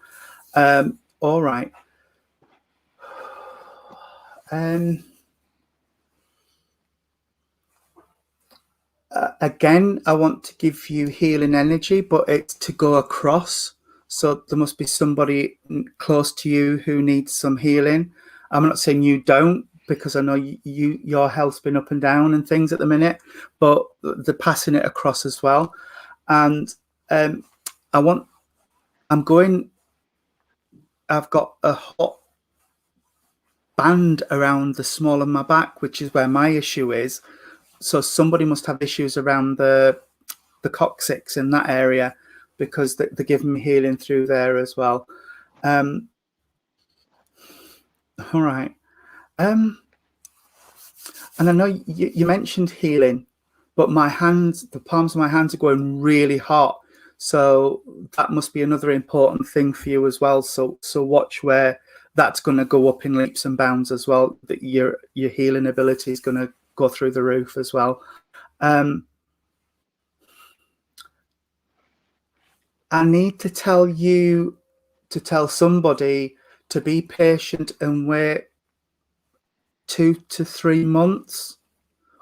All right. Again, I want to give you healing energy, but it's to go across. So there must be somebody close to you who needs some healing. I'm not saying you don't, because I know your health's been up and down and things at the minute, but they're passing it across as well. And I've got a hot band around the small of my back, which is where my issue is. So somebody must have issues around the coccyx in that area, because they're giving me healing through there as well. All right. And I know you mentioned healing, but my hands, the palms of my hands are going really hot. So that must be another important thing for you as well. So watch where that's going to go up in leaps and bounds as well. That your healing ability is going to go through the roof as well. I need to tell you, to tell somebody to be patient and wait 2 to 3 months.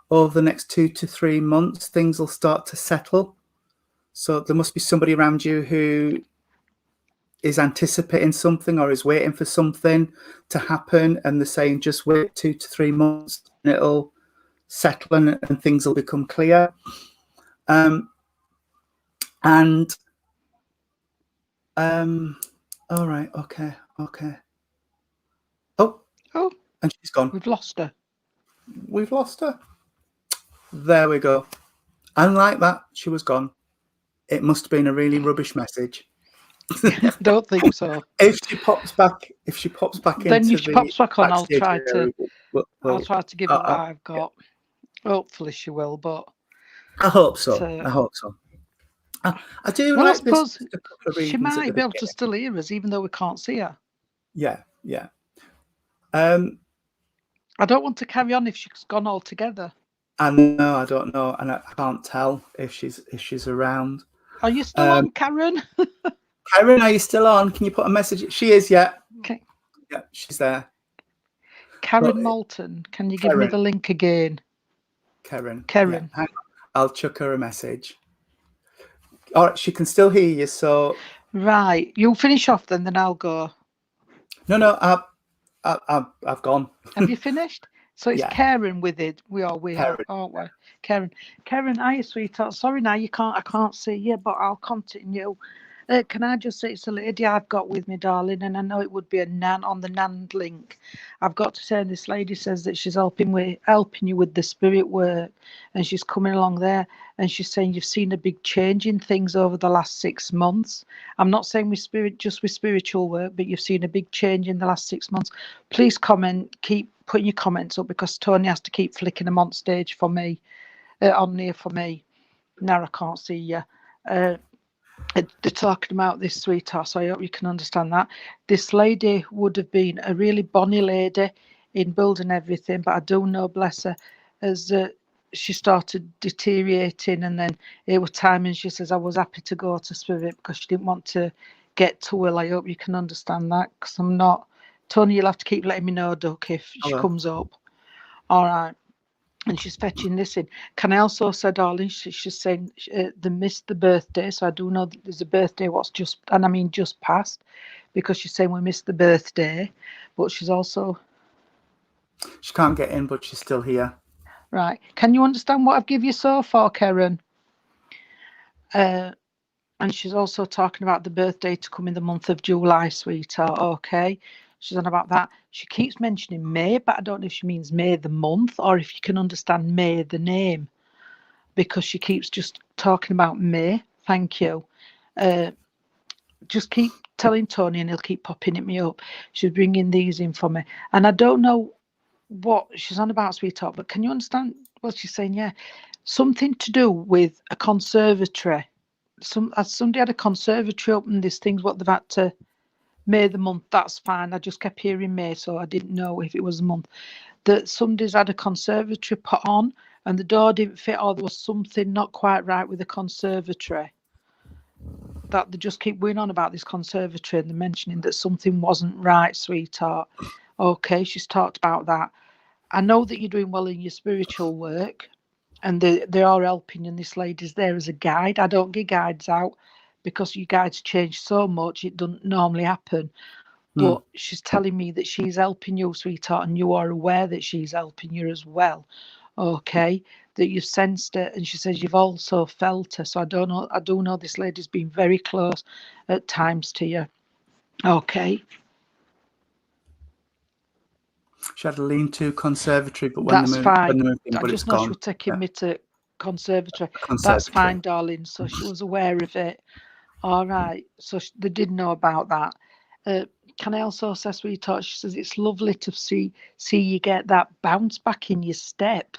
Over the next 2 to 3 months, things will start to settle. So there must be somebody around you who is anticipating something or is waiting for something to happen, and they're saying just wait 2 to 3 months and it'll settle and things will become clear. All right, okay. Oh, and she's gone. We've lost her. We've lost her. There we go. And like that, she was gone. It must have been a really rubbish message. Don't think so. If she pops back Then into if she pops back on, I'll try to. I'll try to give her what I've got. Hopefully she will, but I hope so. I hope so. I do well, like I suppose this. A couple of she readings at might the be able to beginning. still hear us, even though we can't see her. Yeah. I don't want to carry on if she's gone altogether. I know. I don't know, and I can't tell if she's around. Are you still on, Karen? Karen, are you still on? Can you put a message? She is, yeah. Okay. Yeah, she's there. Karen Moulton, can you give me the link again? Karen. Yeah, hang on. I'll chuck her a message. All right, she can still hear you, so... Right, you'll finish off then I'll go. No, I've gone. Have you finished? So it's Karen with it. We are, Karen. aren't we? Karen, hiya, sweetheart. Sorry now, I can't see you, but I'll continue. Can I just say it's a lady I've got with me, darling, and I know it would be a nan on the nan link. I've got to say, this lady says that she's helping you with the spirit work, and she's coming along there, and she's saying you've seen a big change in things over the last 6 months. I'm not saying just with spiritual work, but you've seen a big change in the last 6 months. Please comment, keep putting your comments up, because Tony has to keep flicking them on stage for me, on here for me. Now I can't see you. They're talking about this, sweetheart, so I hope you can understand that. This lady would have been a really bonny lady in building everything, but I do know, bless her, as she started deteriorating, and then it was time, and she says, I was happy to go to spirit because she didn't want to get too ill. I hope you can understand that, because I'm not... Tony, you'll have to keep letting me know, Duck, if she comes up. All right. And she's fetching this in. Can I also say, darling, she's saying they missed the birthday. So I do know that there's a birthday just passed, because she's saying we missed the birthday. But she's also... She can't get in, but she's still here. Right. Can you understand what I've given you so far, Karen? And she's also talking about the birthday to come in the month of July, sweetheart. Okay. She's on about that. She keeps mentioning May, but I don't know if she means May the month, or if you can understand May the name, because she keeps just talking about May. Thank you. Just keep telling Tony, and he'll keep popping it me up. She's bringing these in for me, and I don't know what she's on about, sweetheart, but can you understand what she's saying? Yeah, something to do with a conservatory. Somebody had a conservatory open. These things, what they've had to... May the month, that's fine. I just kept hearing May, so I didn't know if it was a month. That somebody's had a conservatory put on, and the door didn't fit, or there was something not quite right with the conservatory. That they just keep going on about this conservatory, and they're mentioning that something wasn't right, sweetheart. Okay, she's talked about that. I know that you're doing well in your spiritual work, and they are helping you, and this lady's there as a guide. I don't give guides out, because you guides change so much, it doesn't normally happen. But she's telling me that she's helping you, sweetheart, and you are aware that she's helping you as well. Okay, that you've sensed it, and she says you've also felt her. So I do know this lady's been very close at times to you. Okay. She had a lean-to conservatory, but That's fine. when the moved in, I but just it's know she gone. was taking me to conservatory. That's Conservatory. fine, darling. So she was aware of it. All right. So they did know about that. Can I also say, sweetheart? She says it's lovely to see you get that bounce back in your step.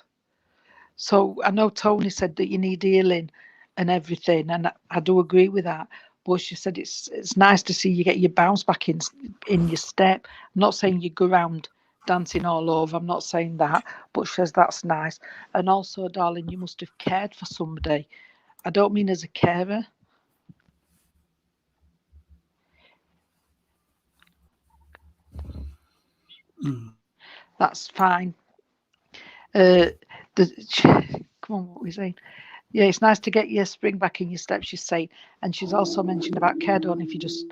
So I know Tony said that you need healing and everything, and I do agree with that. But she said it's nice to see you get your bounce back in your step. I'm not saying you go around dancing all over. I'm not saying that, but she says that's nice. And also, darling, you must have cared for somebody. I don't mean as a carer. That's fine. Come on, what were we saying? Yeah, it's nice to get your spring back in your step, she's saying. And she's also mentioned about care, don't if you just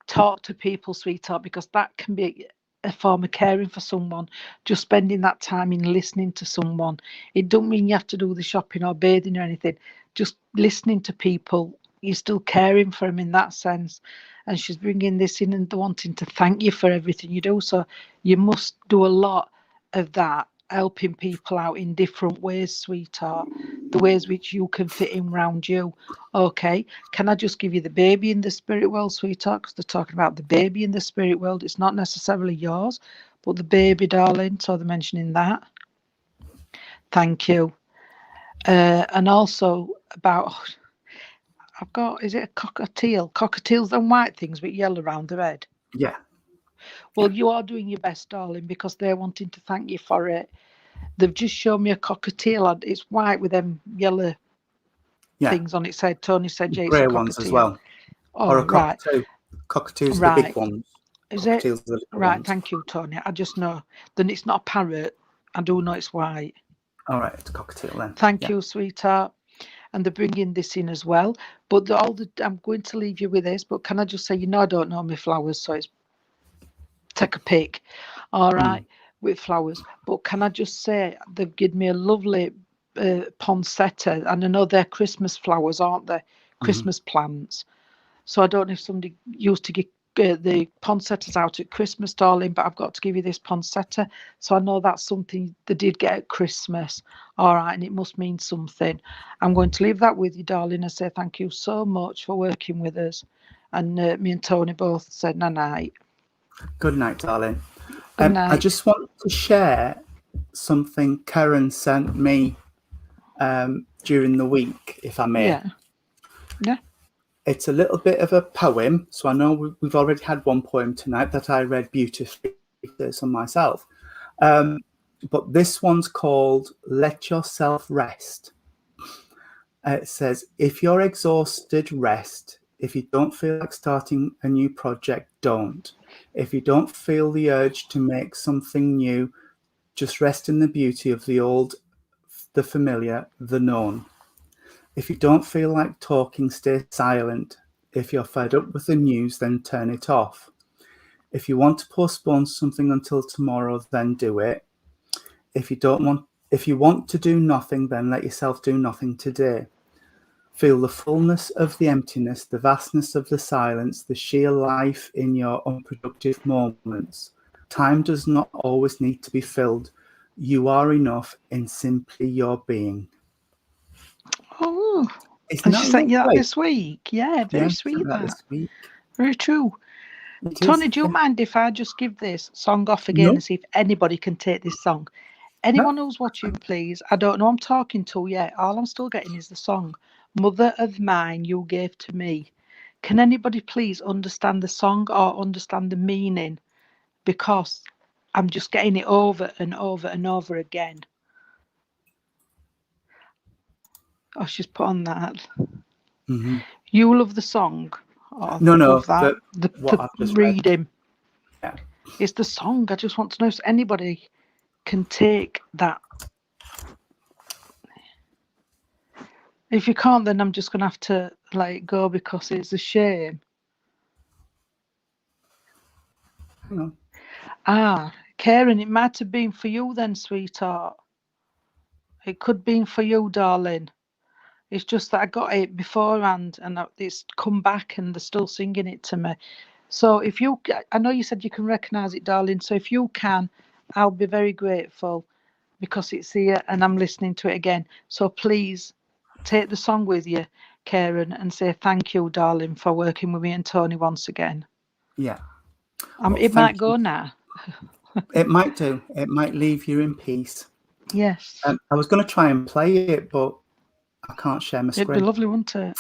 talk to people, sweetheart, because that can be a form of caring for someone. Just spending that time in listening to someone. It don't mean you have to do the shopping or bathing or anything. Just listening to people, you're still caring for them in that sense. And she's bringing this in and wanting to thank you for everything you do. So you must do a lot of that, helping people out in different ways, sweetheart. The ways which you can fit in round you. Okay, can I just give you the baby in the spirit world, sweetheart? Because they're talking about the baby in the spirit world. It's not necessarily yours, but the baby, darling. So they're mentioning that. Thank you. And also about, I've got, is it a cockatiel? Cockatiels and white things with yellow around the head. Yeah. Well, you are doing your best, darling, because they're wanting to thank you for it. They've just shown me a cockatiel. It's white with them yellow things on its head. Tony said, yeah, it's a Grey cockatiel. ones as well. Oh, or a right. cockatoo. Cockatoos are Right. the big ones. Is Cockatiels it? are the little Right, ones. thank you, Tony. I just know. Then it's not a parrot. I do know it's white. All right, it's a cockatiel then. Thank you, sweetheart. And they're bringing this in as well. But I'm going to leave you with this, but can I just say, I don't know my flowers, so it's take a pick. All right, with flowers. But can I just say, they've given me a lovely poinsettia, and I know they're Christmas flowers, aren't they? Christmas plants. So I don't know if somebody used to give the poinsettias out at Christmas, darling, but I've got to give you this poinsettia. So I know that's something they did get at Christmas. All right, and it must mean something. I'm going to leave that with you, darling, and say thank you so much for working with us. And me and Tony both said night. Good night, darling. Good night. I just want to share something Karen sent me during the week, if I may. Yeah. It's a little bit of a poem. So I know we've already had one poem tonight that I read beautifully on myself. But this one's called Let Yourself Rest. It says, if you're exhausted, rest. If you don't feel like starting a new project, don't. If you don't feel the urge to make something new, just rest in the beauty of the old, the familiar, the known. If you don't feel like talking, stay silent. If you're fed up with the news, then turn it off. If you want to postpone something until tomorrow, then do it. If you want to do nothing, then let yourself do nothing today. Feel the fullness of the emptiness, the vastness of the silence, the sheer life in your unproductive moments. Time does not always need to be filled. You are enough in simply your being. Oh, Isn't and she that sent you that lovely? this week. Yeah, very sweet that. This week. Very true. It Tony, is, do you mind if I just give this song off again No. and see if anybody can take this song? Anyone who's watching, please. I don't know who I'm talking to yet. All I'm still getting is the song, Mother of Mine You Gave to Me. Can anybody please understand the song or understand the meaning? Because I'm just getting it over and over and over again. Oh, she's put on that. Mm-hmm. You love the song? Oh, No, love that. What I've just read. Reading. Yeah. It's the song. I just want to know if anybody can take that. If you can't, then I'm just going to have to let it go because it's a shame. Hang on. Ah, Karen, it might have been for you then, sweetheart. It could have been for you, darling. It's just that I got it beforehand and it's come back and they're still singing it to me. So if you, I know you said you can recognise it, darling. So if you can, I'll be very grateful because it's here and I'm listening to it again. So please take the song with you, Karen, and say thank you, darling, for working with me and Tony once again. Yeah. Well, It thank might go now. It might do. It might leave you in peace. Yes. I was going to try and play it, but I can't share my It'd be screen. lovely, wouldn't it?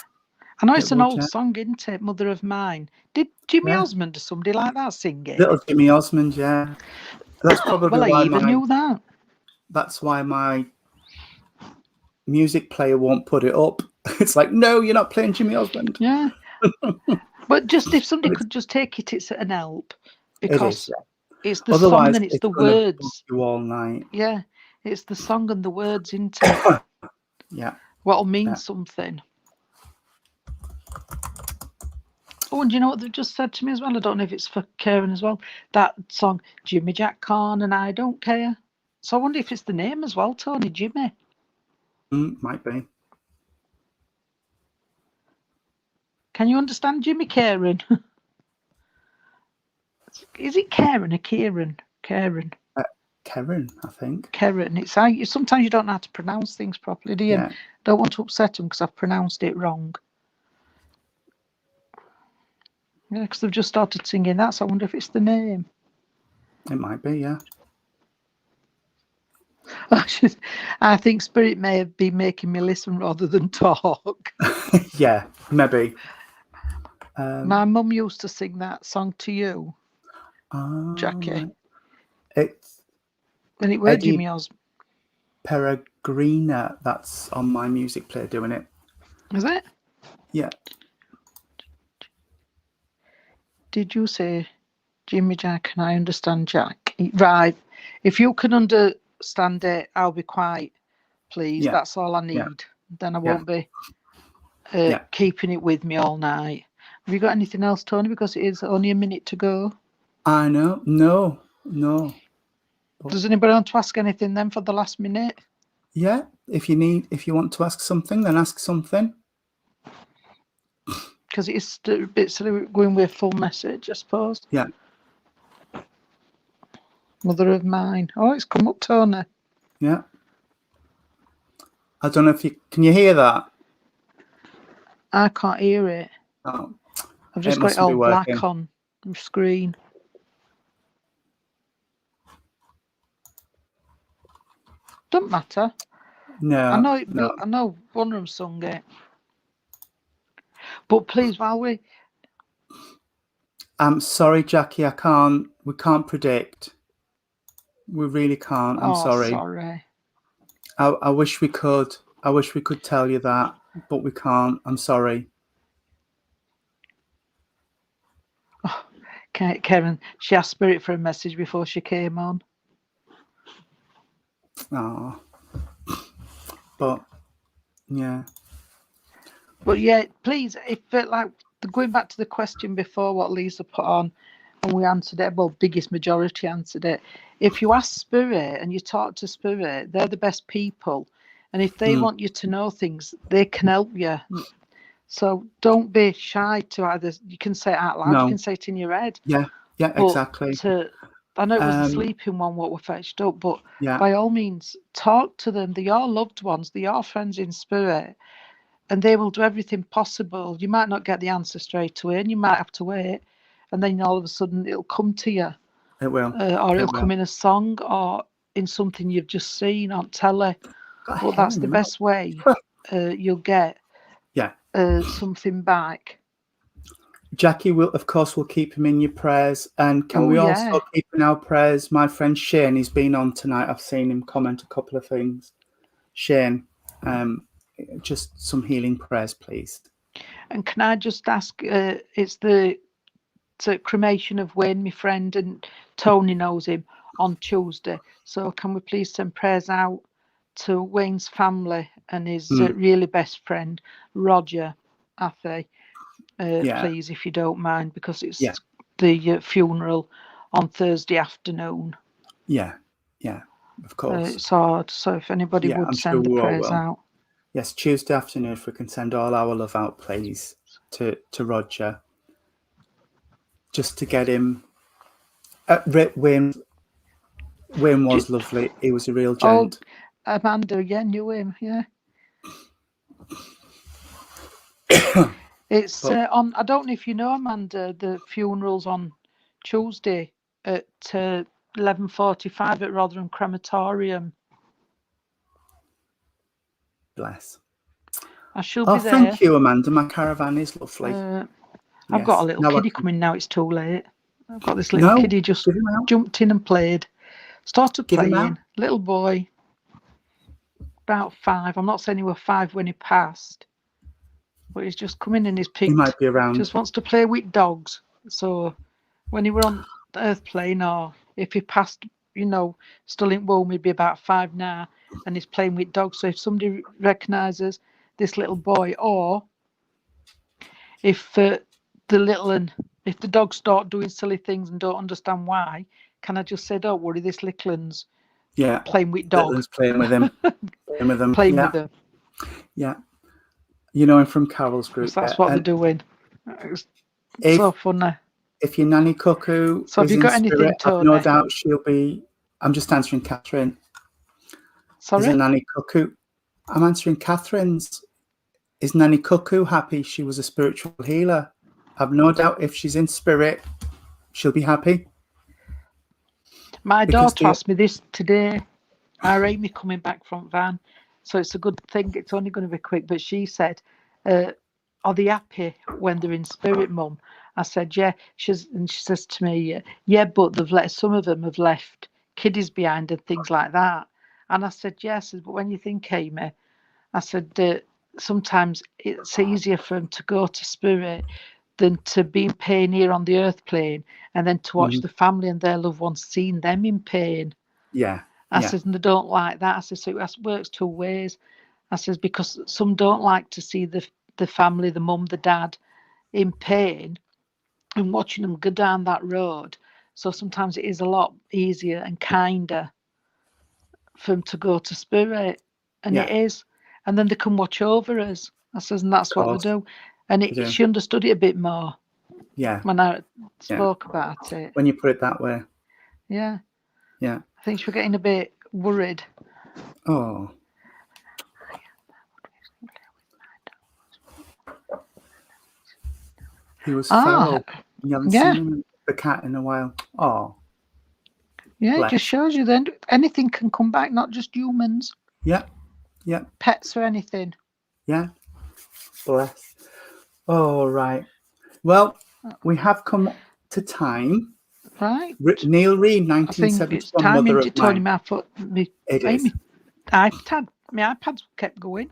I know it's It an would, old yeah. song, isn't it? Mother of Mine. Did Jimmy Yeah. Osmond or somebody like that sing it? Little Jimmy Osmond, yeah. That's probably Well, I why even knew that. that's why my music player won't put it up. It's like, no, you're not playing Jimmy Osmond. Yeah. But just if somebody could just take it, it's an help. Because It is, yeah. it's the Otherwise, song and it's the gonna bug words. you all night. Yeah. It's the song and the words, isn't it? Yeah. What'll mean Yeah. something. Oh, and do you know what they've just said to me as well? I don't know if it's for Karen as well. That song, Jimmy Jack Corn and I Don't Care. So I wonder if it's the name as well, Tony, Jimmy. Might be. Can you understand Jimmy Karen? Is it Karen or Kieran? Karen. Karen, I think. Karen. It's sometimes you don't know how to pronounce things properly, do you? Yeah. Don't want to upset them because I've pronounced it wrong. Yeah, because they've just started singing that, so I wonder if it's the name. It might be, yeah. I think Spirit may have been making me listen rather than talk. Yeah, maybe. My mum used to sing that song to you, Jackie. Right. It's And it were Eddie Jimmy Osmond. Peregrina that's on my music player doing it. Is it? Yeah. Did you say Jimmy Jack and I understand Jack? Right. If you can understand it, I'll be quiet, please. Yeah. That's all I need. Yeah. Then I Yeah. won't be Yeah. keeping it with me all night. Have you got anything else, Tony? Because it is only a minute to go. I know. No. Does anybody want to ask anything then for the last minute? Yeah. If you want to ask something, then ask something. Because it's a bit silly going with a full message, I suppose. Yeah. Mother of Mine. Oh, it's come up, Tony. Yeah. I don't know if can you hear that? I can't hear it. Oh, I've just it got it mustn't be all black working. on the screen. Doesn't matter. No. I know No. I know one of them sung it. But please, I'm sorry, Jackie. We can't predict. We really can't. I'm sorry. Sorry. I wish we could. I wish we could tell you that, but we can't. I'm sorry. Oh, Karen, she asked Spirit for a message before she came on. Oh. But yeah. But yeah, please, if going back to the question before what Lisa put on, and we answered it, well, biggest majority answered it. If you ask Spirit and you talk to Spirit, they're the best people. And if they want you to know things, they can help you. So don't be shy to either, you can say it out loud, you can say it in your head. Yeah, exactly. I know it was the sleeping one what were fetched up, but yeah. by all means, talk to them. They're your loved ones, they're your friends in spirit, and they will do everything possible. You might not get the answer straight away, and you might have to wait, and then all of a sudden it'll come to you. It will. Or it'll come in a song or in something you've just seen on telly. But that's the best way you'll get something back. Jackie will keep him in your prayers, and can we also keep in our prayers my friend Shane? He's been on tonight. I've seen him comment a couple of things. Shane, just some healing prayers, please. And can I just ask? It's the cremation of Wayne, my friend, and Tony knows him, on Tuesday. So can we please send prayers out to Wayne's family and his really best friend Roger Athay? Please, if you don't mind, because it's the funeral on Thursday afternoon. Yeah, of course. It's hard, so if anybody would send the prayers out. Yes, Tuesday afternoon, if we can send all our love out, please, to Roger, just to get him. Wayne Wayne was lovely. He was a real Oh, gent. Amanda, yeah, knew him, yeah. It's on. I don't know if you know, Amanda. The funeral's on Tuesday at 11:45 at Rotherham Crematorium. Bless. I shall Oh, be there. thank you, Amanda. My caravan is lovely. I've got a little Now kiddie coming now. It's too late. I've got this little kiddie just give him out. jumped in and played. Started Give him playing. out. Little boy, about 5. I'm not saying he was 5 when he passed, but he's just come in and he's picked. He might be around. Just wants to play with dogs. So when he were on Earth plane, or if he passed, still in Wombe, he'd be about 5 now, and he's playing with dogs. So if somebody recognises this little boy, or if if the dogs start doing silly things and don't understand why, can I just say, don't worry, this little one's playing with dogs. Little's playing with him. Playing with them. With them. Yeah. You know him from Carol's group. So that's what they're doing. It's so funny. If your nanny cuckoo so is have you got in anything, spirit, Tony? I've no doubt she'll be... I'm just answering Catherine. Sorry? Is a nanny cuckoo... I'm answering Catherine's. Is Nanny Cuckoo happy? She was a spiritual healer. I've no doubt if she's in spirit, she'll be happy. My daughter asked me this today. Amy coming back from Van, so it's a good thing. It's only going to be quick. But she said, "Are they happy when they're in spirit, Mum?" I said, "Yeah." She says to me, "Yeah, but some of them have left kiddies behind and things like that." And I said, "Yes, but when you think, Amy," I said, sometimes it's easier for them to go to spirit than to be in pain here on the earth plane, and then to watch the family and their loved ones seeing them in pain. Yeah. I said, and they don't like that. I said, so it works 2 ways. I said, because some don't like to see the family, the mum, the dad, in pain and watching them go down that road. So sometimes it is a lot easier and kinder for them to go to spirit. And it is. And then they can watch over us. I says, and that's what they do. And she understood it a bit more. Yeah. When I spoke about it. When you put it that way. Yeah. Yeah. I think she was getting a bit worried. Oh. He was feral. You haven't seen him, the cat, in a while. Oh. Yeah, it just shows you then anything can come back, not just humans. Yeah. Yeah. Pets or anything. Yeah. Bless. All right. Well, we have come to time. Right. Neil Reed, 1971, mother of mine. It is. My iPad's kept going.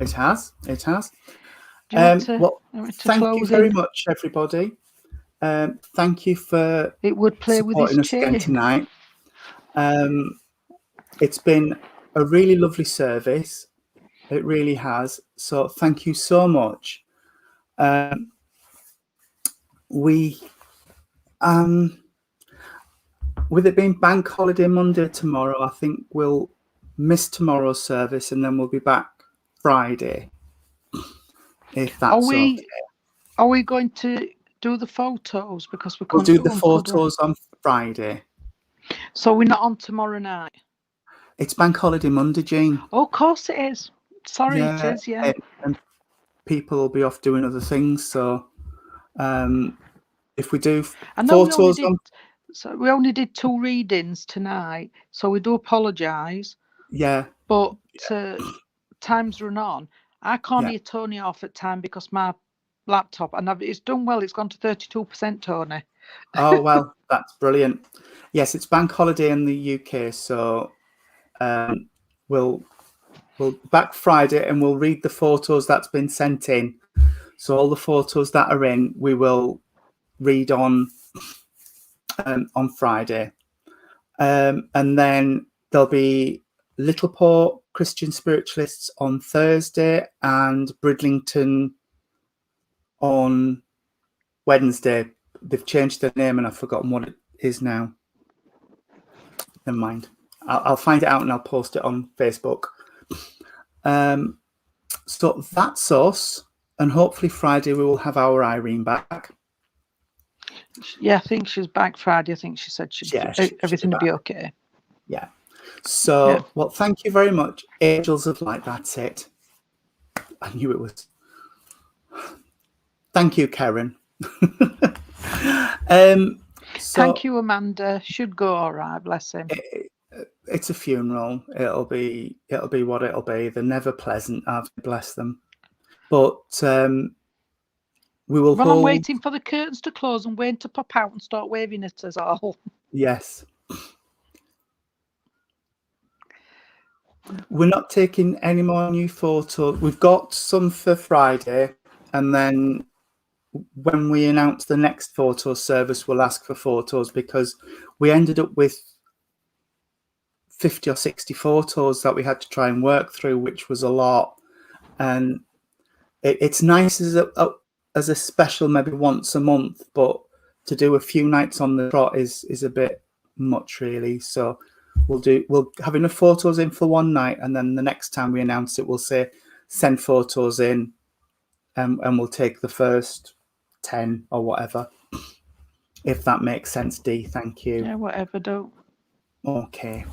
It has. It has. Well, thank you very much, everybody. Thank you for supporting us again tonight. It's been a really lovely service. It really has. So thank you so much. With it being Bank Holiday Monday tomorrow, I think we'll miss tomorrow's service and then we'll be back Friday. If that's okay. Are we going to do the photos? Because we'll do the photos on Friday. So we're not on tomorrow night? It's Bank Holiday Monday, Jean. Oh, of course it is. Sorry, it is, yeah. And people will be off doing other things. So if we do photos So we only did 2 readings tonight, so we do apologise. Yeah. But time's run on. I can't hear Tony off at time because my laptop, and it's done well. It's gone to 32%, Tony. Oh, well, that's brilliant. Yes, it's Bank Holiday in the UK, so we'll back Friday and we'll read the photos that's been sent in. So all the photos that are in, we will read on Friday. And then there'll be Littleport Christian Spiritualists on Thursday and Bridlington on Wednesday. They've changed their name and I've forgotten what it is now. Never mind. I'll find it out and I'll post it on Facebook. So that's us. And hopefully Friday we will have our Irene back. Yeah, I think she's back Friday. I think she said everything will be okay. Yeah. So, well, thank you very much. Angels of Light, that's it. I knew it was. Thank you, Karen. Thank you, Amanda. Should go all right, bless him. It's a funeral. It'll be what it'll be. They're never pleasant, bless them. But we will I'm waiting for the curtains to close and waiting to pop out and start waving at us all. Yes. We're not taking any more new photos. We've got some for Friday, and then when we announce the next photo service, we'll ask for photos, because we ended up with 50 or 60 photos that we had to try and work through, which was a lot. And it's nice as a special, maybe once a month, but to do a few nights on the trot is a bit much, really. So we'll have enough photos in for one night, and then the next time we announce it, we'll say send photos in, and we'll take the first 10 or whatever, if that makes sense. Dee, thank you. Yeah, whatever, don't. Okay.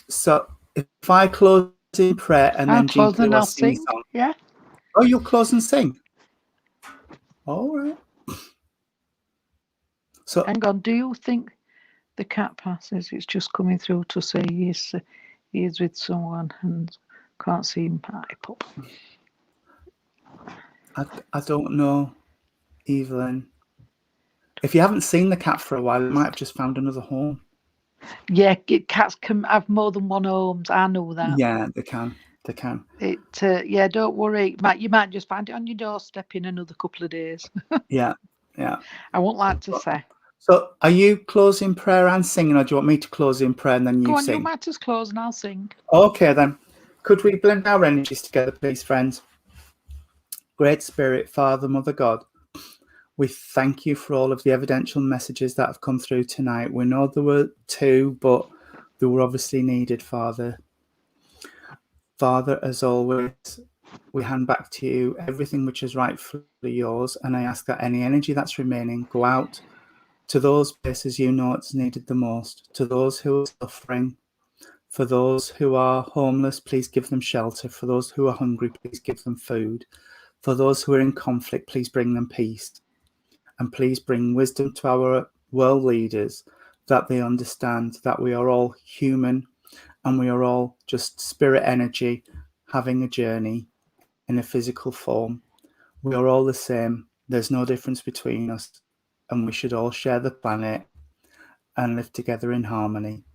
So if I close in prayer and I'll then close and I'll sing. Song. Yeah. Oh, you'll close and sing. All right. So hang on. Do you think the cat passes? It's just coming through to say he is with someone and can't see him pipe up. I don't know, Evelyn. If you haven't seen the cat for a while, it might have just found another home. Yeah, cats can have more than one homes. I know that. Yeah, they can. They can. Yeah, don't worry. You might just find it on your doorstep in another couple of days. Yeah. I won't like to say. So, are you closing prayer and singing, or do you want me to close in prayer and then you Go on, sing? you might as close and I'll sing. Okay, then. Could we blend our energies together, please, friends? Great Spirit, Father, Mother God, we thank you for all of the evidential messages that have come through tonight. We know there were 2, but they were obviously needed, Father. Father, as always, we hand back to you everything which is rightfully yours, and I ask that any energy that's remaining go out to those places you know it's needed the most, to those who are suffering. For those who are homeless, please give them shelter. For those who are hungry, please give them food. For those who are in conflict, please bring them peace. And please bring wisdom to our world leaders, that they understand that we are all human and we are all just spirit energy having a journey in a physical form. We are all the same. There's no difference between us, and we should all share the planet and live together in harmony.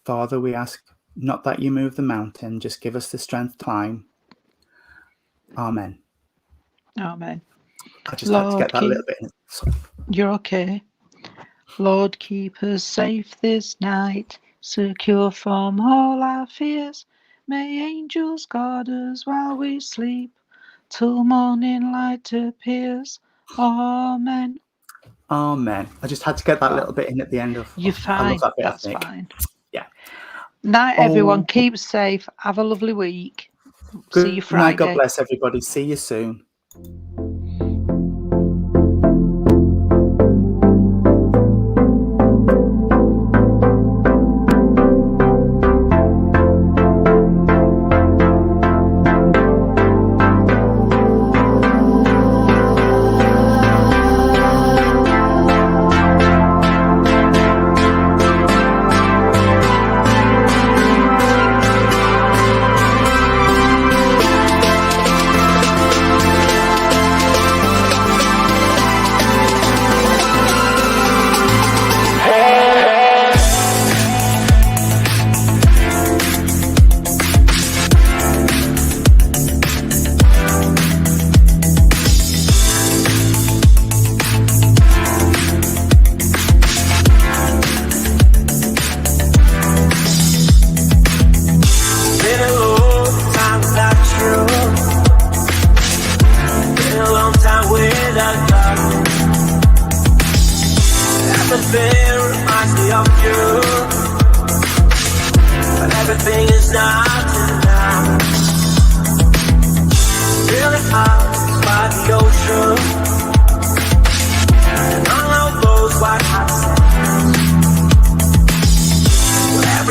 Father, we ask not that you move the mountain, just give us the strength to climb. Amen. Amen. I just had to get that little bit in. You're okay. Lord, keep us safe this night, secure from all our fears. May angels guard us while we sleep, till morning light appears. Amen. Amen. I just had to get that little bit in at the end of. You're fine. I love that bit, That's I think. fine. Yeah. Night, everyone. Keep safe. Have a lovely week. Good See you Friday. night. God bless everybody. See you soon. Everything is not enough. Feeling out by the ocean, and all of those white hot sands.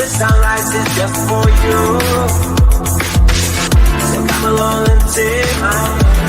the sunrise is just for you. So come along and take my hand.